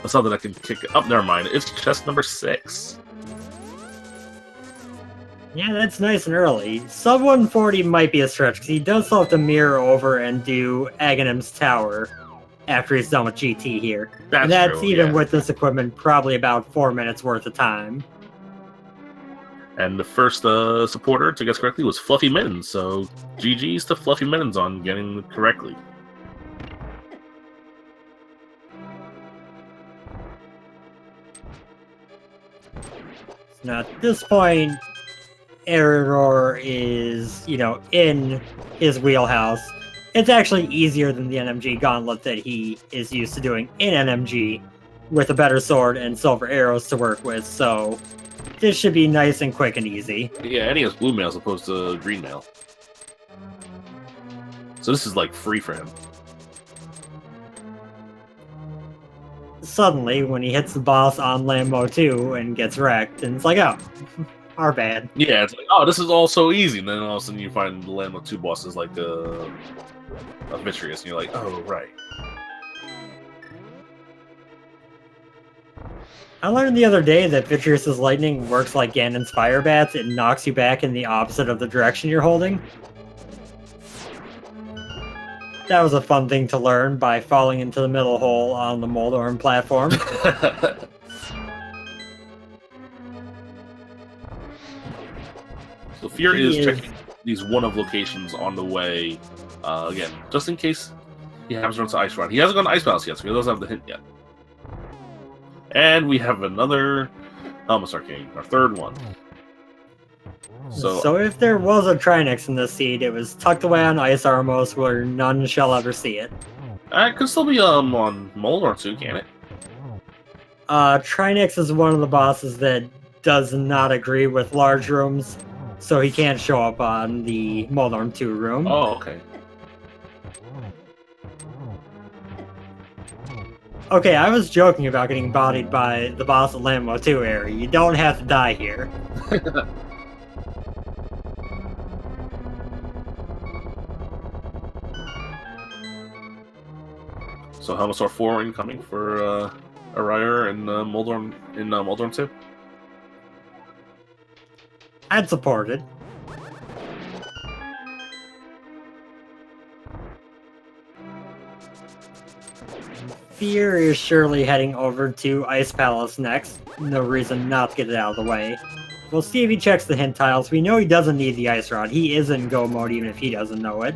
something that can kick up. Never mind. It's chest number 6. Yeah, that's nice and early. Sub 140 might be a stretch, because he does still have to mirror over and do Aghanim's Tower after he's done with GT here. That's true, even with this equipment, probably about 4 minutes worth of time. And the first supporter to guess correctly was Fluffy Mittens, so GG's to Fluffy Mittens on getting it correctly. Now, at this point, Eriror is, in his wheelhouse. It's actually easier than the NMG gauntlet that he is used to doing in NMG, with a better sword and silver arrows to work with, so this should be nice and quick and easy. Yeah, and he has blue mail as opposed to green mail. So this is like free for him. Suddenly, when he hits the boss on Lambo 2 and gets wrecked, and it's like, oh, our bad. Yeah, it's like, oh, this is all so easy, and then all of a sudden you find the Lambo 2 boss is like a Vitreous, and you're like, oh, right. I learned the other day that Vitreous' lightning works like Ganon's fire bats. It knocks you back in the opposite of the direction you're holding. That was a fun thing to learn by falling into the middle hole on the Moldorm platform. So Fear is checking these one-of locations on the way, again, just in case he happens to run to Ice Rod. He hasn't gone to Ice Palace yet, so he doesn't have the hint yet. And we have another Helmus Arcane, our third one. So if there was a Trinix in this seed, it was tucked away on Ice Armos where none shall ever see it. It could still be on Moldorm too, can it? Trinix is one of the bosses that does not agree with large rooms, so he can't show up on the Moldorm 2 room. Oh, okay. Okay, I was joking about getting bodied by the boss at Lambo 2 area. You don't have to die here. So Helmusaur 4 incoming for Eriror and Moldorm 2? I'd support it. Fear is surely heading over to Ice Palace next. No reason not to get it out of the way. We'll see if he checks the hint tiles. We know he doesn't need the Ice Rod. He is in go mode even if he doesn't know it.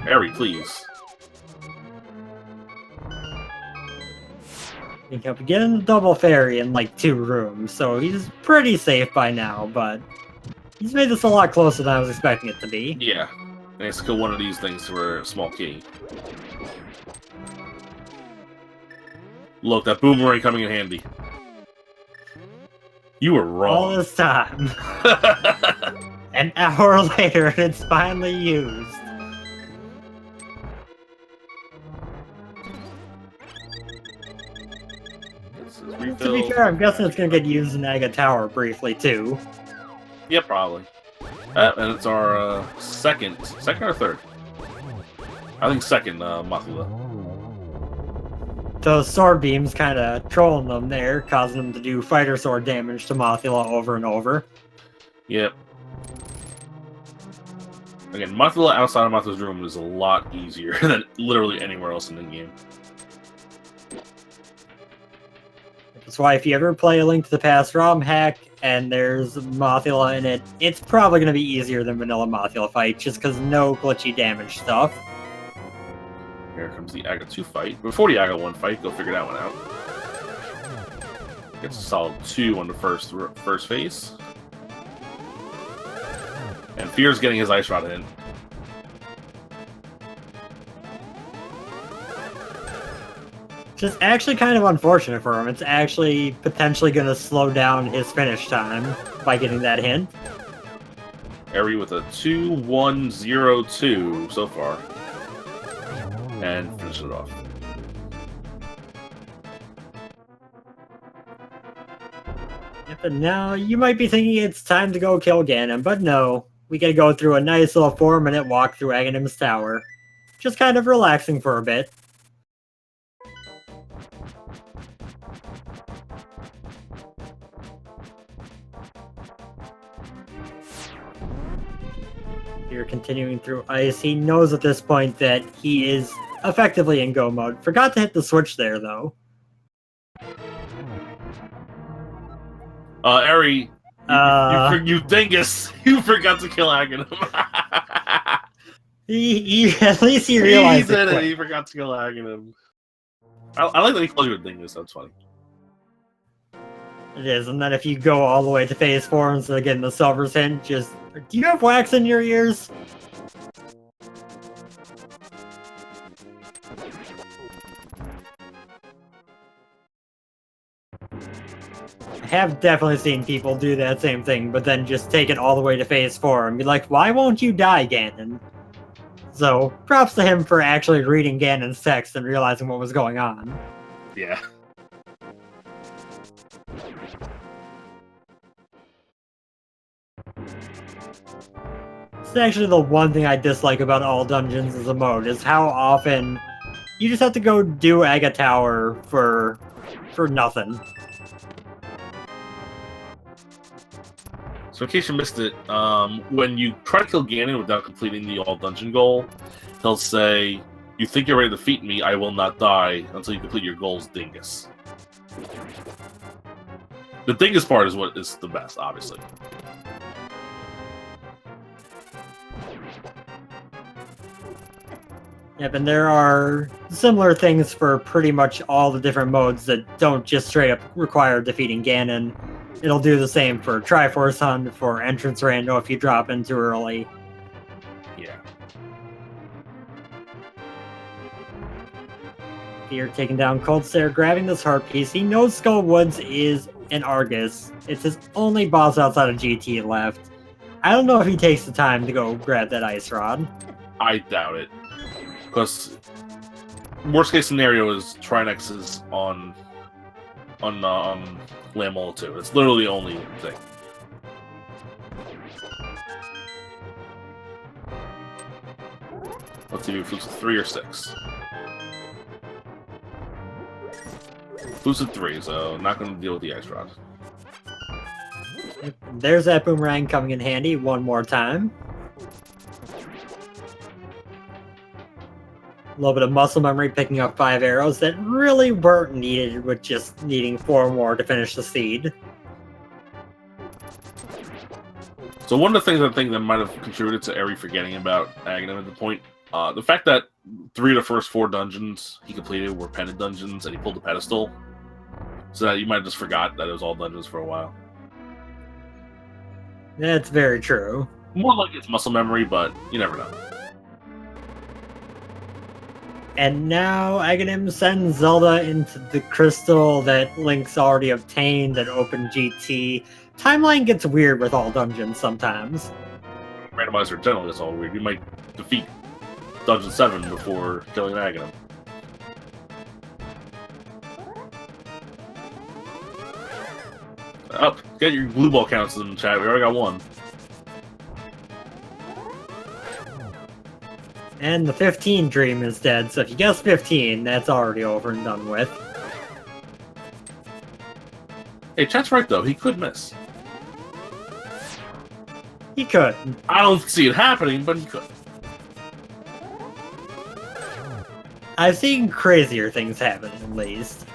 Eri, please. You can begin the double fairy in like 2 rooms, so he's pretty safe by now, but he's made this a lot closer than I was expecting it to be. Yeah. And let's kill one of these things for a small key. Look, that boomerang coming in handy. You were wrong. All this time. An hour later, and it's finally used. To be fair, I'm guessing it's going to get used in Aga Tower briefly, too. Yeah, probably. And it's our second or third? I think second, Mothula. Those sword beams kind of trolling them there, causing them to do fighter sword damage to Mothula over and over. Yep. Again, Mothula outside of Mothula's room is a lot easier than literally anywhere else in the game. That's why if you ever play a Link to the Past ROM hack and there's Mothula in it, it's probably going to be easier than vanilla Mothula fight, just because no glitchy damage stuff. Here comes the Aga 2 fight. Before the Aga 1 fight, go figure that one out. Gets a solid 2 on the first phase. And Fear's getting his Ice Rod in. Just actually kind of unfortunate for him. It's actually potentially going to slow down his finish time by getting that hint. Eri with a 2-1-0-2 so far. And finish it off. Yep, and now you might be thinking it's time to go kill Ganon, but no. We gotta go through a nice little 4-minute walk through Aghanim's tower. Just kind of relaxing for a bit. You're continuing through ice. He knows at this point that he is effectively in go mode. Forgot to hit the switch there, though. Eri, you dingus! You forgot to kill Aghanim. At least he realized he did it. He forgot to kill Aghanim. I like that he called you a dingus. That's funny. It is, and then if you go all the way to phase 4 instead of getting the Silver's hint, just... Do you have wax in your ears? I have definitely seen people do that same thing, but then just take it all the way to phase 4 and be like, why won't you die, Ganon? So, props to him for actually reading Ganon's text and realizing what was going on. Yeah. It's actually the one thing I dislike about all dungeons as a mode, is how often you just have to go do Aga Tower for nothing. So in case you missed it, when you try to kill Ganon without completing the all dungeon goal, he'll say, "You think you're ready to defeat me? I will not die until you complete your goals, dingus." The dingus part is what is the best, obviously. Yep, and there are similar things for pretty much all the different modes that don't just straight up require defeating Ganon. It'll do the same for Triforce Hunt, for Entrance Rando if you drop in too early. Yeah. Fear taking down Cold Stare, grabbing this heart piece. He knows Skull Woods is an Argus. It's his only boss outside of GT left. I don't know if he takes the time to go grab that Ice Rod. I doubt it. Because worst case scenario is Trinex is on Lamola 2. It's literally the only thing. Let's see if it's 3 or 6. Boost at 3, so not going to deal with the Ice Rod. There's that boomerang coming in handy one more time. A little bit of muscle memory, picking up 5 arrows that really weren't needed, with just needing 4 more to finish the seed. So one of the things I think that might have contributed to Eri forgetting about Aghanim at the point The fact that 3 of the first 4 dungeons he completed were petted dungeons, and he pulled the pedestal, so that you might have just forgot that it was all dungeons for a while. That's very true. More like it's muscle memory, but you never know. And now Aghanim sends Zelda into the crystal that Link's already obtained at OpenGT. Timeline gets weird with all dungeons sometimes. Randomizer in general is all weird. You might defeat Dungeon 7 before killing Aghanim. Up, get your blue ball counts in the chat. We already got 1. And the 15 dream is dead, so if you guess 15, that's already over and done with. Hey, chat's right though. He could miss. He could. I don't see it happening, but he could. I've seen crazier things happen, at least.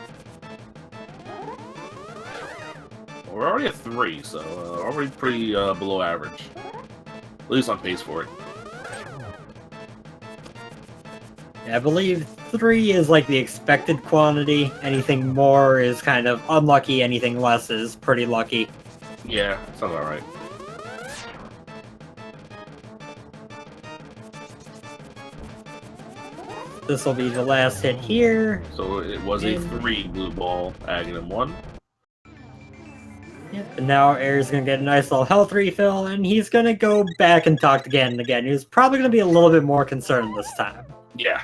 We're already at 3, so already pretty below average. At least on pace for it. I believe 3 is like the expected quantity. Anything more is kind of unlucky, anything less is pretty lucky. Yeah, sounds alright. This will be the last hit here. So it was a 3 blue ball, Aghanim 1. Yep, and now Air's gonna get a nice little health refill, and he's gonna go back and talk to Ganon again. He's probably gonna be a little bit more concerned this time. Yeah.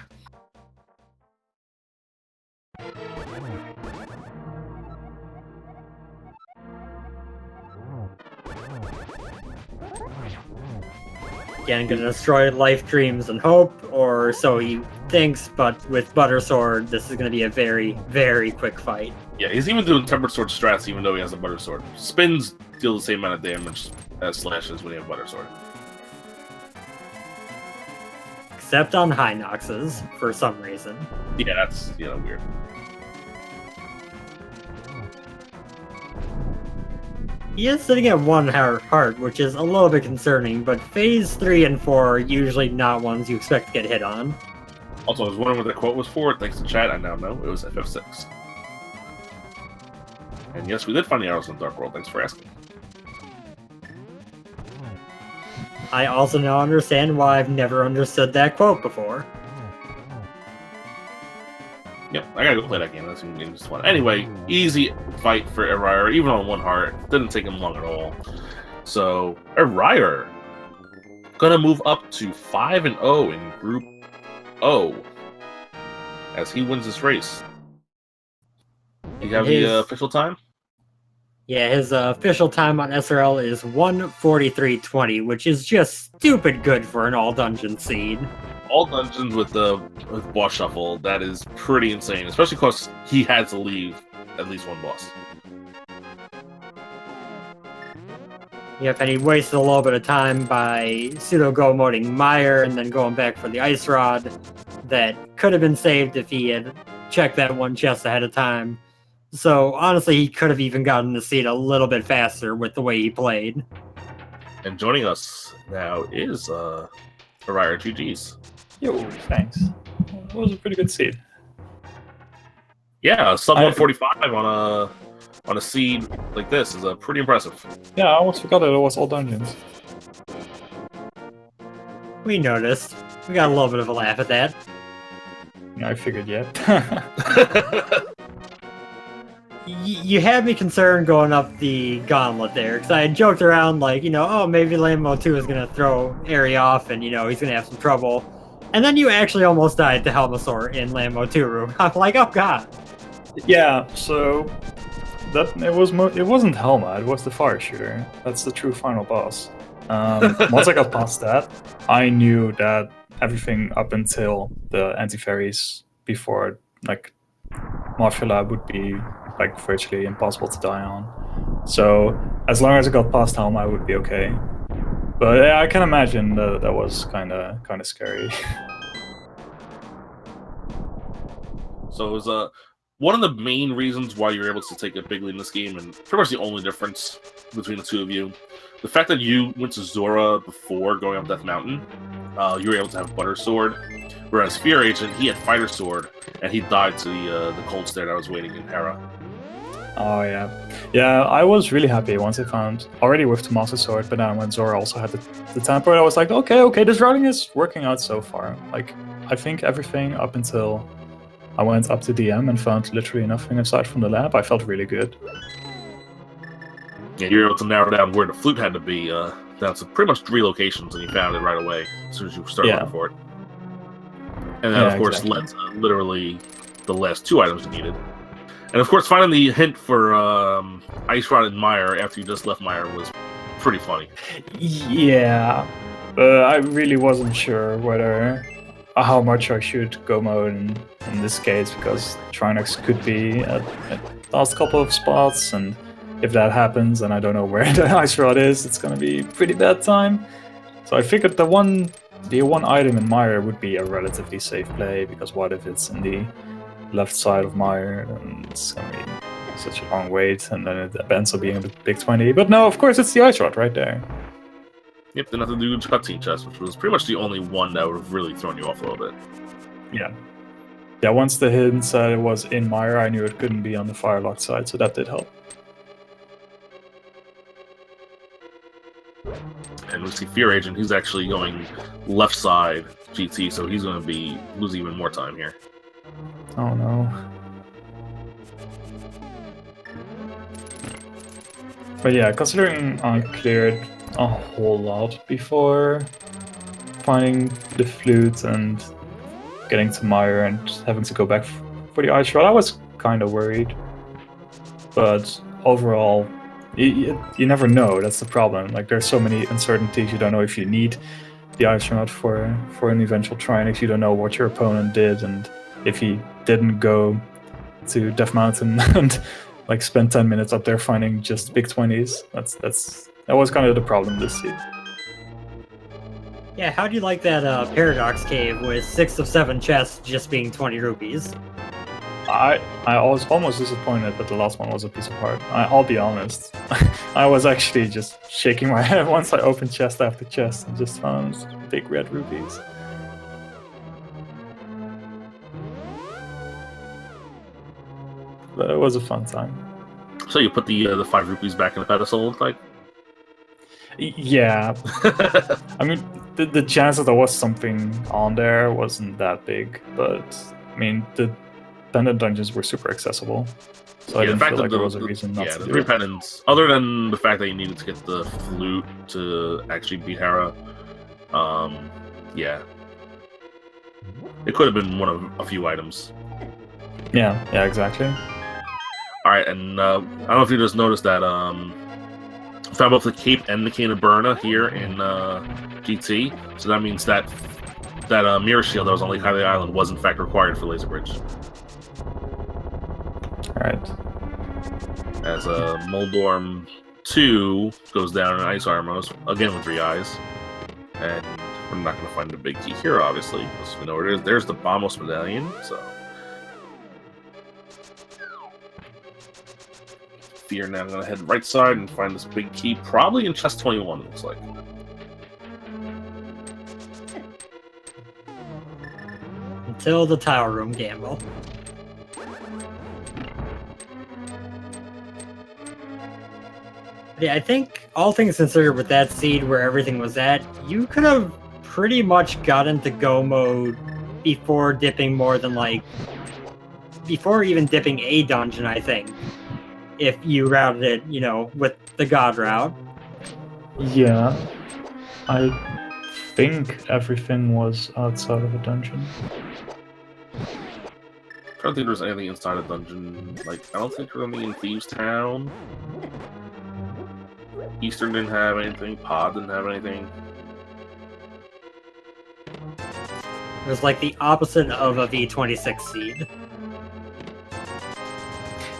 Ganon gonna destroy life, dreams, and hope, or so he thinks, but with Butter Sword, this is gonna be a very, very quick fight. Yeah, he's even doing Tempered Sword strats even though he has a Butter Sword. Spins deal the same amount of damage as slashes when you have Butter Sword. Except on high Noxes, for some reason. Yeah, that's, weird. He is sitting at 1 heart, which is a little bit concerning, but phase 3 and 4 are usually not ones you expect to get hit on. Also, I was wondering what the quote was for. Thanks to chat, I now know it was FF6. And yes, we did find the arrows in Dark World. Thanks for asking. I also now understand why I've never understood that quote before. Yep, I gotta go play that game. That game is fun. Anyway, easy fight for Eriror, even on 1 heart. Didn't take him long at all. So, Eriror gonna move up to 5-0 in Group O as he wins this race. You have the official time? Yeah, his official time on SRL is 1:43:20, which is just stupid good for an all-dungeon seed. All dungeons with boss shuffle, that is pretty insane, especially because he had to leave at least 1 boss. Yep, and he wasted a little bit of time by pseudo-go moding Mire and then going back for the Ice Rod that could have been saved if he had checked that 1 chest ahead of time. So, honestly, he could have even gotten the seed a little bit faster with the way he played. And joining us now is Eriror GG's. Yo, thanks. That was a pretty good seed. Yeah, sub 145 on a seed like this is pretty impressive. Yeah, I almost forgot that it was all dungeons. We noticed. We got a little bit of a laugh at that. Yeah, I figured yet. You had me concerned going up the gauntlet there, because I had joked around like, oh, maybe Lambo 2 is going to throw Eri off and, he's going to have some trouble. And then you actually almost died to Helmasaur in Lambo 2 room. I'm like, oh god. Yeah, so it wasn't Helma, it was the fire shooter. That's the true final boss. Once I got past that, I knew that everything up until the anti-fairies before, like, Morphula would be like virtually impossible to die on. So as long as I got past Helma, I would be okay. But yeah, I can imagine that was kind of scary. So it was one of the main reasons why you're able to take a big lead in this game, and pretty much the only difference between the two of you. The fact that you went to Zora before going up Death Mountain you were able to have Butter Sword. Whereas FEARAgent, he had Fighter Sword, and he died to the Cold Stare that was waiting in Hera. Oh yeah, yeah. I was really happy once I found already with the Master Sword, but then when Zora also had the tempo, I was like, okay, this routing is working out so far. Like, I think everything up until I went up to DM and found literally nothing aside from the lab, I felt really good. Yeah, you were able to narrow down where the flute had to be down to pretty much 3 locations, and you found it right away as soon as you started looking for it. And that, of course, exactly. led to literally the last 2 items you needed. And of course, finding the hint for Ice Rod and Mire after you just left Mire was pretty funny. Yeah, I really wasn't sure whether how much I should go mode in this case, because Trinex could be at the last couple of spots, and if that happens and I don't know where the Ice Rod is, it's gonna be pretty bad time. So I figured the one item in Mire would be a relatively safe play, because what if it's in the left side of Mire, and it's gonna be such a long wait, and then it ends up being a big 20. But no, of course, it's the Ice Rod right there. Yep, then nothing to do with cutscene chest, which was pretty much the only one that would have really thrown you off a little bit. Yeah, once the hint said it was in Mire, I knew it couldn't be on the Firelock side, so that did help. And we see FEARAgent, he's actually going left side GT, so he's going to be losing even more time here. Oh no. But yeah, considering I cleared a whole lot before finding the flute and getting to Mire and having to go back for the Ice Rod, I was kind of worried. But overall, you never know, that's the problem. Like, there's so many uncertainties, you don't know if you need the Ice Rod for an eventual Trinex, you don't know what your opponent did, and if he didn't go to Death Mountain and like spend 10 minutes up there finding just big 20s, that was kind of the problem this seed. Yeah, how do you like that Paradox Cave with 6 of 7 chests just being 20 rupees? I was almost disappointed that the last one was a piece of heart. I'll be honest. I was actually just shaking my head once I opened chest after chest and just found big red rupees. But it was a fun time. So you put the 5 rupees back in the pedestal, looks like? Yeah. I mean, the chance that there was something on there wasn't that big, but I mean, the pendant dungeons were super accessible, so I didn't feel like there was a reason not to the do 3 it. pendants, other than the fact that you needed to get the flute to actually beat Hera, yeah. It could have been one of a few items. Yeah, exactly. Alright, and I don't know if you just noticed that found both the Cape and the Cane of Burna here in GT, so that means that mirror shield that was on Lake Hylia Island was in fact required for Laser Bridge. Alright. As Moldorm 2 goes down in Ice Armors, again with 3 eyes. And we're not going to find the big key here, obviously, because we know where it is. There's the Bombos Medallion, so... Fear now, I'm going to head right side and find this big key, probably in chest 21, it looks like. Until the Tower Room gamble. Yeah, I think, all things considered, with that seed where everything was at, you could have pretty much gotten to go mode before dipping more than, like, before even dipping a dungeon, I think. If you routed it, you know, with the God route. Yeah. I think everything was outside of a dungeon. I don't think there's anything inside a dungeon. Like, I don't think there's anything in Thieves Town. Eastern didn't have anything. Pod didn't have anything. It was like the opposite of a V26 seed.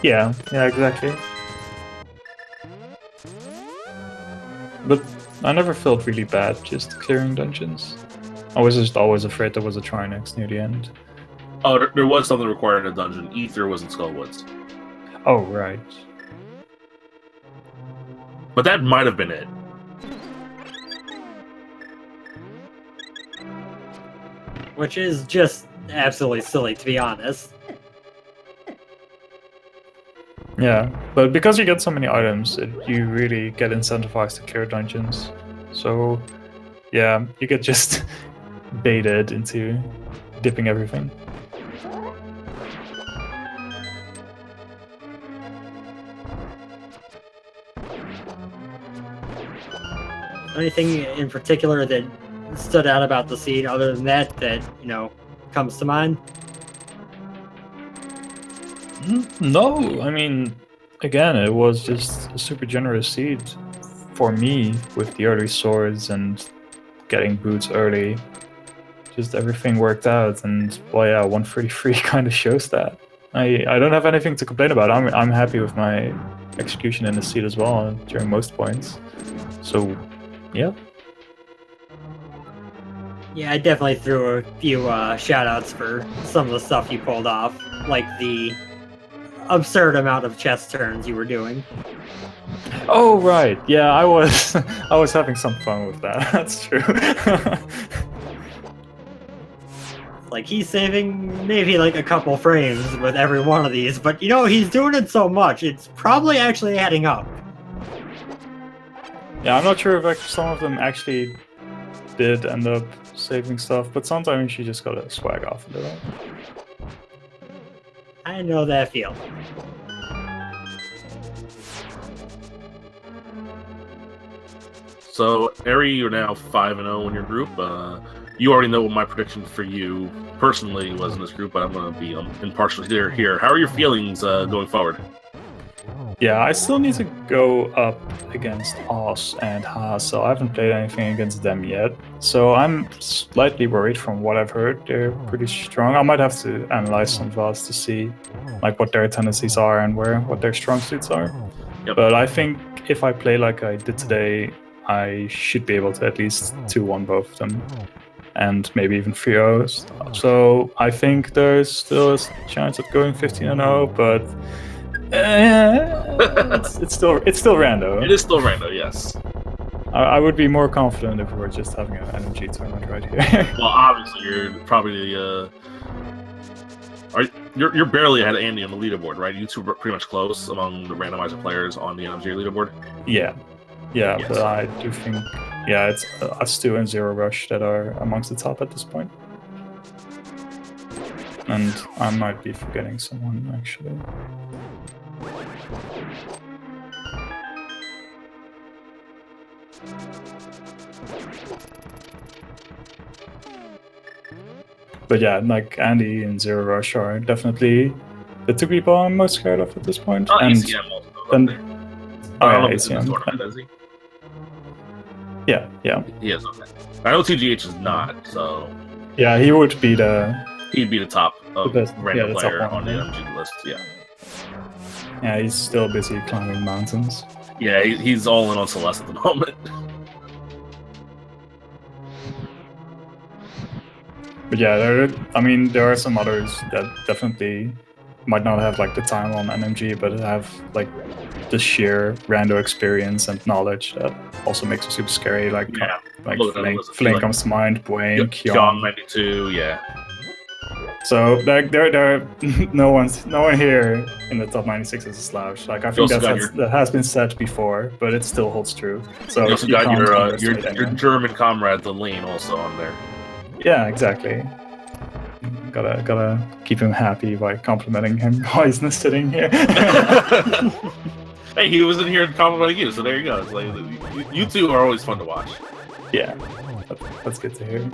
Yeah, exactly. But I never felt really bad just clearing dungeons. I was just always afraid there was a Trinex near the end. Oh, there was something required in a dungeon. Ether was in Skullwoods. Oh, right. But that might have been it. which is just absolutely silly, to be honest. Yeah, but because you get so many items, you really get incentivized to clear dungeons. So, yeah, you get just baited into dipping everything. Anything in particular that stood out about the scene other than that comes to mind? No, I mean, again, it was just a super generous seed for me with the early swords and getting boots early. Just everything worked out, and well, yeah, 133 kind of shows that. I don't have anything to complain about. I'm happy with my execution in the seed as well during most points. So, yeah. Yeah, I definitely threw a few shout-outs for some of the stuff you pulled off, like the absurd amount of chest turns you were doing. Oh right, yeah, I was I was having some fun with that. That's true. Like, he's saving maybe like a couple frames with every one of these, but he's doing it so much, it's probably actually adding up. Yeah, I'm not sure if some of them actually did end up saving stuff, but sometimes you just gotta swag off a little. I know that feeling. So, Eri, you're now 5-0 in your group. You already know what my prediction for you personally was in this group, but I'm going to be impartial here. How are your feelings going forward? Yeah, I still need to go up against Oz and Haas, so I haven't played anything against them yet. So I'm slightly worried from what I've heard. They're pretty strong. I might have to analyze some VODs to see like what their tendencies are and what their strong suits are. Yep. But I think if I play like I did today, I should be able to at least 2-1 both of them. And maybe even 3-0. So I think there's still a chance of going 15-0, but it's still rando. It is still rando, yes. I would be more confident if we were just having an NMG tournament right here. Well, obviously you're probably you're barely ahead of Andy on the leaderboard, right? You two are pretty much close among the randomizer players on the NMG leaderboard. Yeah, Yes. But I do think it's us two and Zero Rush that are amongst the top at this point. And I might be forgetting someone actually. But yeah, like Andy and Zero Rush are definitely the two people I'm most scared of at this point. Oh, and ACM also. I don't know ACM. ACM. Is he? Yeah. He is, okay. I know TGH is not, so... Yeah, he would be he'd be the top of the best, random the player top one, on the yeah. NMG list, yeah. Yeah, he's still busy climbing mountains. Yeah, he's all in on Celeste at the moment. But yeah, there are some others that definitely might not have like the time on NMG, but have like the sheer rando experience and knowledge that also makes it super scary. Like Flame comes to mind, Bwayne, Kyong 92, yeah. So there no one here in the top 96 is a slouch. Like I think that has been said before, but it still holds true. So you also got your German comrade, the Lane, also on there. Yeah, exactly. Gotta keep him happy by complimenting him while he's not sitting here. Hey, he was in here complimenting you, so there you go. It's like you two are always fun to watch. Yeah, that's good to hear.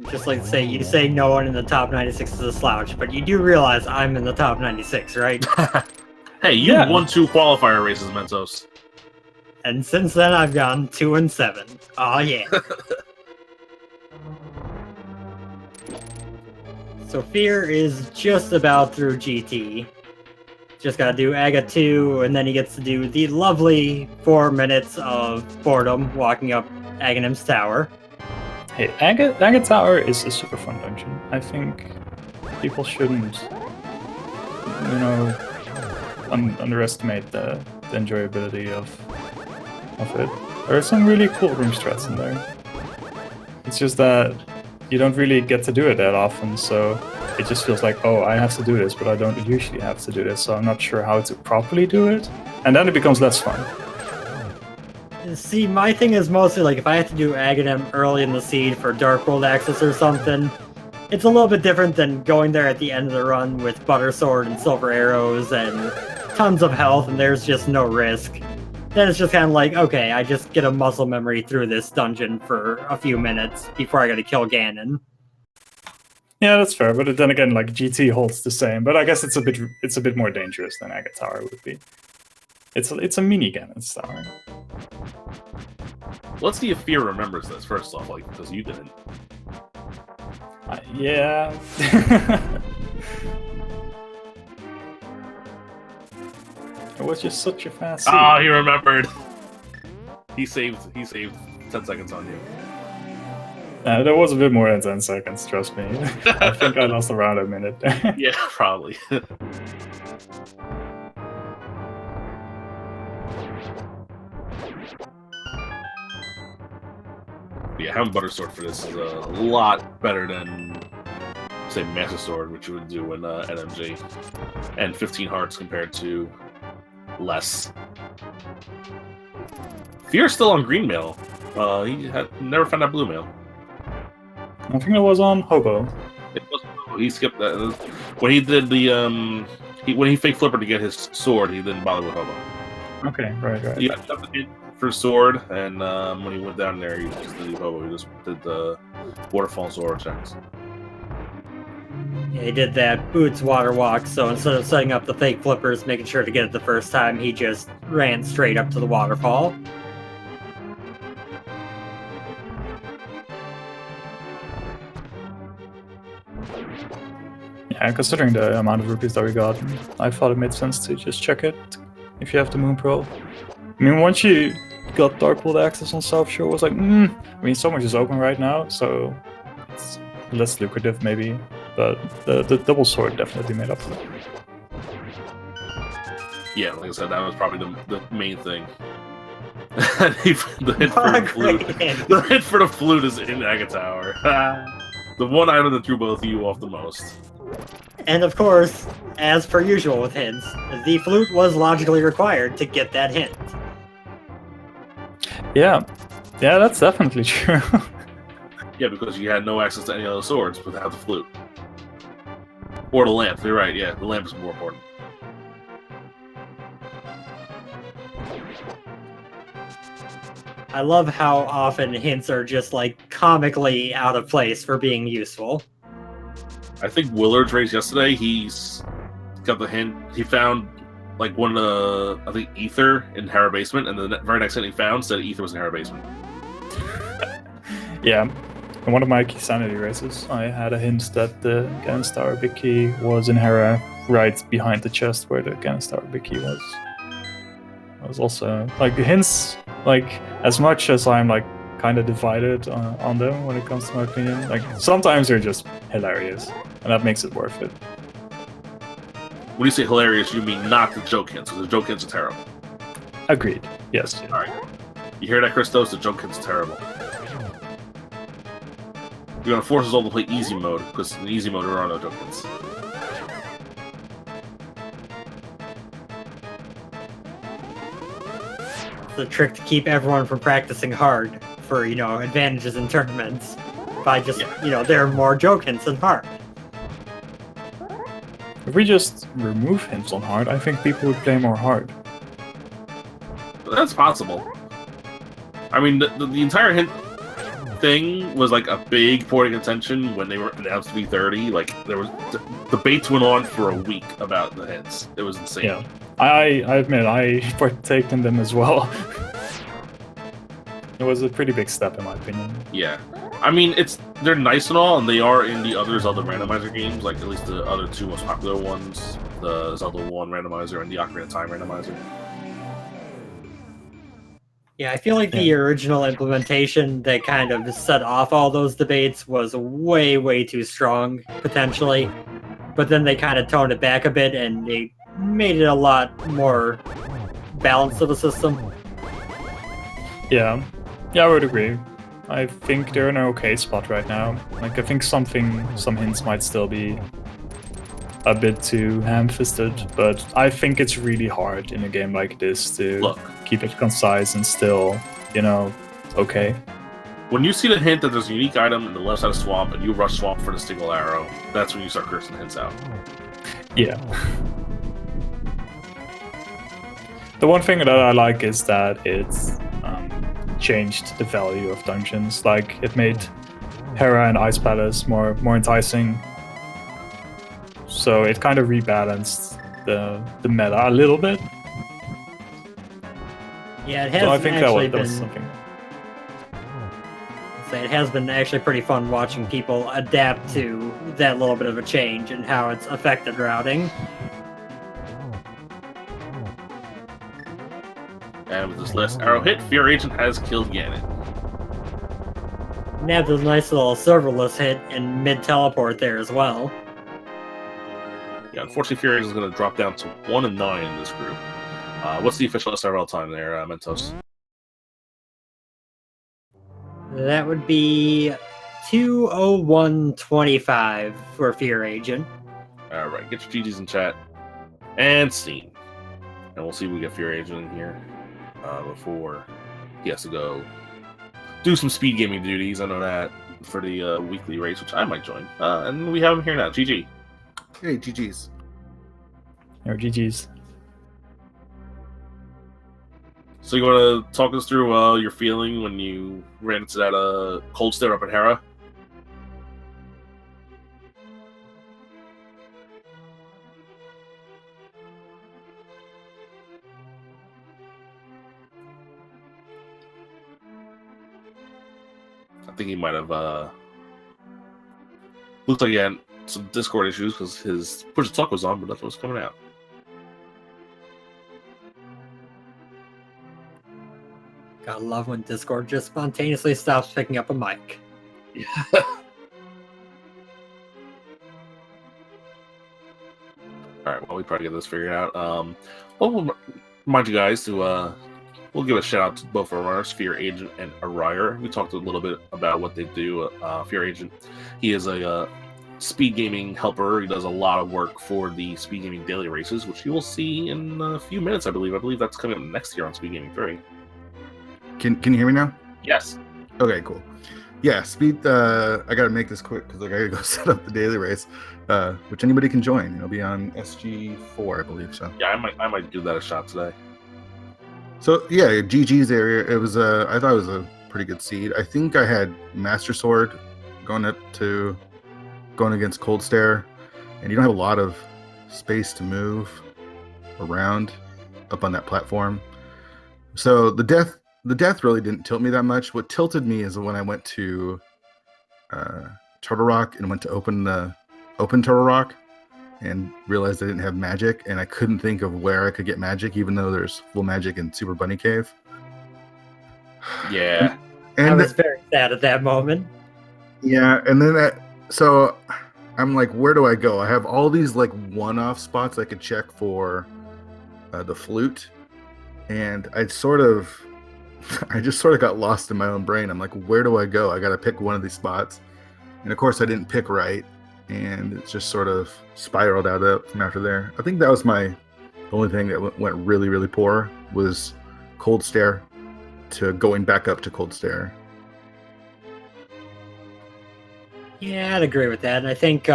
Just like to say, you say no one in the top 96 is a slouch, but you do realize I'm in the top 96, right? Hey, you won 2 qualifier races, Mentos. And since then, I've gone 2-7. Oh yeah. So Fear is just about through GT. Just gotta do Aga 2, and then he gets to do the lovely 4 minutes of boredom walking up Aghanim's Tower. Hey, Aga Tower is a super fun dungeon. I think people shouldn't, underestimate the enjoyability of it. There are some really cool room strats in there. It's just that you don't really get to do it that often, so it just feels like, oh, I have to do this, but I don't usually have to do this, so I'm not sure how to properly do it. And then it becomes less fun. See, my thing is mostly like if I have to do Aghanim early in the seed for Dark World access or something, it's a little bit different than going there at the end of the run with Butter Sword and Silver Arrows and tons of health and there's just no risk. Then it's just kind of like, okay, I just get a muscle memory through this dungeon for a few minutes before I gotta kill Ganon. Yeah, that's fair, but then again, like GT holds the same, but I guess it's a bit more dangerous than Agate Tower would be. It's a mini Ganon's Tower. Let's see if Fear remembers this first off, like because you didn't. Yeah. It was just such a fast scene. Oh, he remembered. He saved 10 seconds on you. That was a bit more than 10 seconds, trust me. I think I lost around a minute there. Yeah, probably. Yeah, having Butter Sword for this is a lot better than, say, Master Sword, which you would do in NMG. And 15 hearts compared to less. Fear's still on green mail. He had never found that blue mail. I think it was on Hobo. It was, he skipped that. When he did the when he fake flipper to get his sword, he didn't bother with Hobo. Okay, right. He got the hit for sword, and when he went down there, he just did Hobo. He just did the waterfall sword checks. Yeah, he did that Boots water walk, so instead of setting up the fake flippers, making sure to get it the first time, he just ran straight up to the waterfall. Yeah, considering the amount of rupees that we got, I thought it made sense to just check it if you have the Moon Pearl. I mean, once you got Dark World access on South Shore, it was like, I mean, so much is open right now, so it's less lucrative maybe, but the double sword definitely made up for it. Yeah, like I said, that was probably the main thing. The hit for the flute. The hit for the flute is in Agate Tower. The one item that threw both of you off the most. And of course, as per usual with hints, the flute was logically required to get that hint. Yeah, that's definitely true. Yeah, because you had no access to any other swords without the flute. Or the lamp, you're right, yeah, the lamp is more important. I love how often hints are just like comically out of place for being useful. I think Willard's race yesterday, he's got the hint. He found like one of the, I think, ether in Hera Basement, and the very next thing he found said ether was in Hera Basement. Yeah, in one of my Sanity races, I had a hint that the Ganon's Tower Big Key was in Hera, right behind the chest where the Ganon's Tower Big Key was. I was also like hints, like as much as I'm like kind of divided on them when it comes to my opinion. Like sometimes they're just hilarious, and that makes it worth it. When you say hilarious, you mean not the joke hints, because the joke hints are terrible. Agreed. Yes. All right. You hear that, Christos? The joke hints are terrible. You're gonna force us all to play easy mode, because in easy mode there are no joke hints. The trick to keep everyone from practicing hard for, advantages in tournaments by just, there are more joke hints than hard. If we just remove hints on hard, I think people would play more hard. That's possible. I mean, the entire hint thing was like a big point of contention when they were announced to be 30. Like, there was debates went on for a week about the hints. It was insane. Yeah, I admit I partaked in them as well. It was a pretty big step in my opinion. Yeah. I mean, they're nice and all, and they are in the other randomizer games, like at least the other two most popular ones, the Zelda 1 randomizer and the Ocarina of Time randomizer. Yeah, I feel like the original implementation that kind of set off all those debates was way, way too strong, potentially. But then they kind of toned it back a bit, and they made it a lot more balanced of a system. Yeah, I would agree. I think they're in an okay spot right now. Like, I think some hints might still be a bit too ham-fisted, but I think it's really hard in a game like this to keep it concise and still, okay. When you see the hint that there's a unique item in the left side of Swamp and you rush Swamp for the single arrow, that's when you start cursing hints out. Yeah. The one thing that I like is that it's changed the value of dungeons. Like, it made Hera and Ice Palace more enticing. So it kind of rebalanced the meta a little bit. Yeah, it has So I think actually that was been. something. It has been actually pretty fun watching people adapt to that little bit of a change and how it's affected routing. And with this last arrow hit, FEARAgent has killed Ganon. Nabbed a nice little serverless hit and mid-teleport there as well. Yeah, unfortunately, FEARAgent is going to drop down to 1 and 9 in this group. What's the official SRL time there, Mentos? That would be 2:01:25 for FEARAgent. Alright, get your GGs in chat. And scene. And we'll see if we get FEARAgent in here before he has to go do some speed gaming duties. I know that for the weekly race, which I might join. And we have him here now. GG. Hey, GG's. Or GG's. So you want to talk us through your feeling when you ran into that cold stare up at Hera? I think he might have. Looks like he had some Discord issues because his push to talk was on, but nothing was coming out. Gotta love when Discord just spontaneously stops picking up a mic. Yeah. Alright, well, we probably get this figured out. Well, we'll remind you guys to, we'll give a shout out to both of our runners, FEARAgent and Eriror. We talked a little bit about what they do. FEARAgent, he is a speed gaming helper. He does a lot of work for the speed gaming daily races, which you will see in a few minutes, I believe. I believe that's coming up next year on Speed Gaming 3. Can you hear me now? Yes. Okay, cool. Yeah, speed. I gotta make this quick because I gotta go set up the daily race, which anybody can join. It'll be on SG4, I believe. So Yeah, I might give that a shot today. So yeah, GG's area. It was I thought it was a pretty good seed. I think I had Master Sword going against Cold Stare, and you don't have a lot of space to move around up on that platform. So the death really didn't tilt me that much. What tilted me is when I went to Turtle Rock and went to open Turtle Rock and realized I didn't have magic, and I couldn't think of where I could get magic, even though there's full magic in Super Bunny Cave. Yeah. And I was very sad at that moment. yeah, and then so I'm like, where do I go? I have all these like one-off spots I could check for the flute, and I just sort of got lost in my own brain. I'm like, where do I go? I got to pick one of these spots, and of course I didn't pick right, and it just sort of spiraled out from after there. I think that was the only thing that went really, really poor was Cold Stare to going back up to Cold Stare. Yeah, I'd agree with that. And I think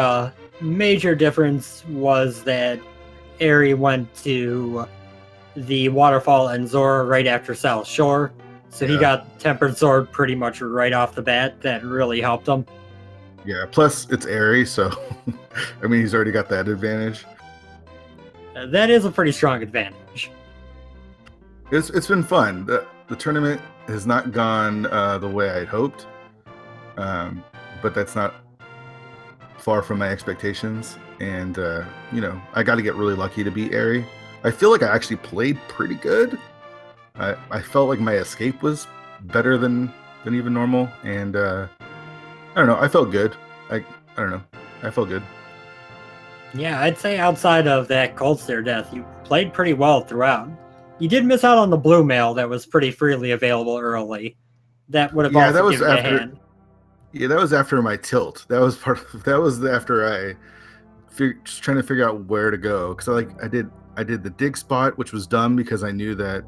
major difference was that Eri went to the waterfall and Zora right after South Shore. So he got Tempered Sword pretty much right off the bat. That really helped him. Yeah, plus it's Eri, so I mean, he's already got that advantage. That is a pretty strong advantage. It's been fun. The tournament has not gone the way I'd hoped, but that's not far from my expectations. And I got to get really lucky to beat Eri. I feel like I actually played pretty good. I felt like my escape was better than even normal, and I don't know. I felt good. I don't know. I felt good. Yeah, I'd say outside of that Cold Stare death, you played pretty well throughout. You did miss out on the blue mail that was pretty freely available early. That would have Yeah, also that was given you a after- hand. Yeah, that was after my tilt. That was that was after I just trying to figure out where to go because I did the dig spot, which was dumb because I knew that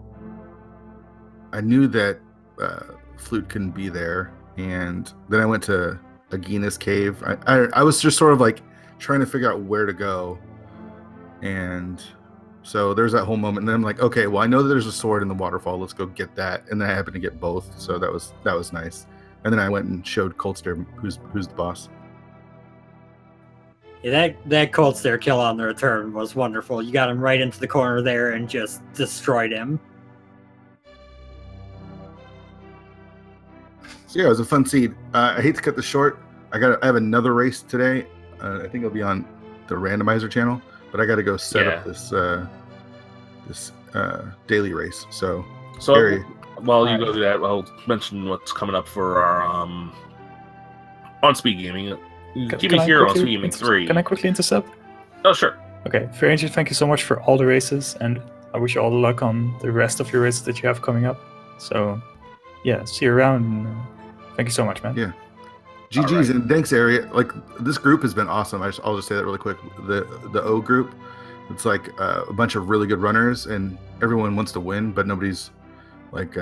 Flute couldn't be there, and then I went to Agina's cave. I was just sort of like trying to figure out where to go, and so there's that whole moment. And then I'm like, okay, well I know that there's a sword in the waterfall. Let's go get that. And then I happened to get both, so that was nice. And then I went and showed Coldstare who's the boss. Yeah, that Cold Stare kill on the return was wonderful. You got him right into the corner there and just destroyed him. So yeah, it was a fun seed. I hate to cut this short. I have another race today. I think it'll be on the Randomizer channel, but I got to go set up this daily race. So Harry, while you go do that, I'll mention what's coming up for our on Speed Gaming. Keep it here on Speed Gaming 3. Can I quickly intercept? Oh, sure. Okay, FEARAgent, thank you so much for all the races, and I wish you all the luck on the rest of your races that you have coming up. So, yeah, see you around. And, thank you so much, man. Yeah. GG's and thanks, Ari. Like this group has been awesome. I'll just say that really quick. The O group, it's like a bunch of really good runners, and everyone wants to win, but nobody's like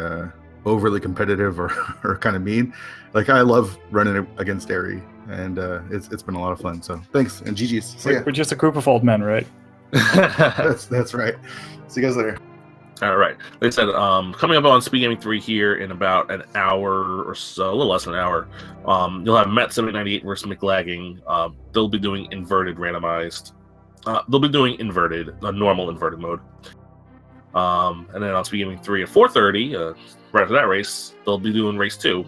overly competitive or kind of mean. Like I love running against Ari, and it's been a lot of fun. So thanks and GG's. So, yeah. We're just a group of old men, right? That's right. See you guys later. All right. Like I said, coming up on Speed Gaming 3 here in about an hour or so, a little less than an hour, you'll have Met7098 versus McLagging. They'll be doing inverted randomized. They'll be doing a normal inverted mode. And then on Speed Gaming 3 at 4:30, right after that race, they'll be doing race 2.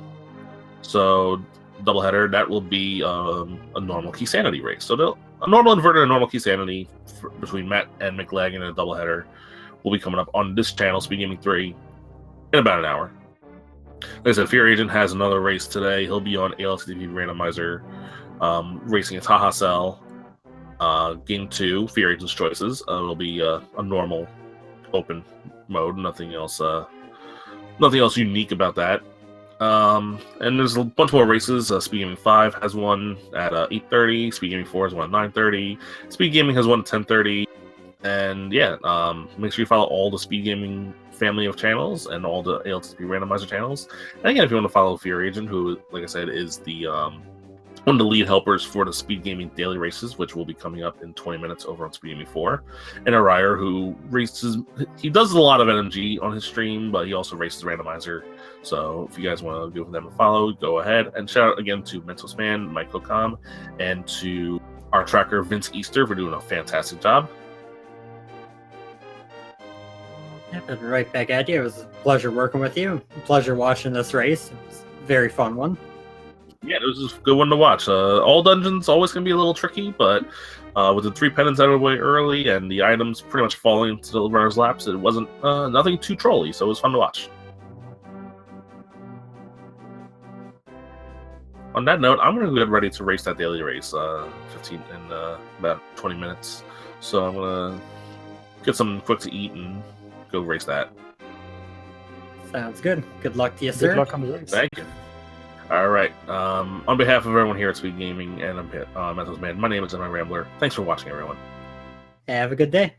So, doubleheader, that will be a normal key sanity race. So, a normal inverted and a normal key sanity between Met and McLagging and a doubleheader will be coming up on this channel, Speed Gaming 3, in about an hour. Like I said, FEARAgent has another race today. He'll be on ALTTPR Randomizer, racing a Taha Cell. Game 2, FEARAgent's choices. It'll be a normal open mode. Nothing else unique about that. And there's a bunch more races. Speed Gaming 5 has one at 8:30. Speed Gaming 4 has one at 9:30. Speed Gaming has one at 10:30. And yeah, make sure you follow all the Speed Gaming family of channels and all the ALTTP Randomizer channels. And again, if you want to follow FEARAgent, who, like I said, is the one of the lead helpers for the Speed Gaming daily races, which will be coming up in 20 minutes over on Speed Gaming 4. And Eriror, who races, he does a lot of NMG on his stream, but he also races Randomizer. So if you guys want to give them a follow, go ahead. And shout out again to Mentos Man, Mike Hocom, and to our tracker, Vince Easter, for doing a fantastic job. Yep, and right back at you. It was a pleasure working with you. Pleasure watching this race. It was a very fun one. Yeah, it was a good one to watch. All dungeons always can be a little tricky, but with the 3 pendants out of the way early and the items pretty much falling into the runner's laps, it wasn't nothing too trolly, so it was fun to watch. On that note, I'm going to get ready to race that daily race, 15 in about 20 minutes. So I'm going to get something quick to eat and go race that. Sounds good. Good luck to you, sir. Good luck on the race. Thank you. All right. On behalf of everyone here at Speed Gaming and Mentos Man, my name is Emma Rambler. Thanks for watching, everyone. Have a good day.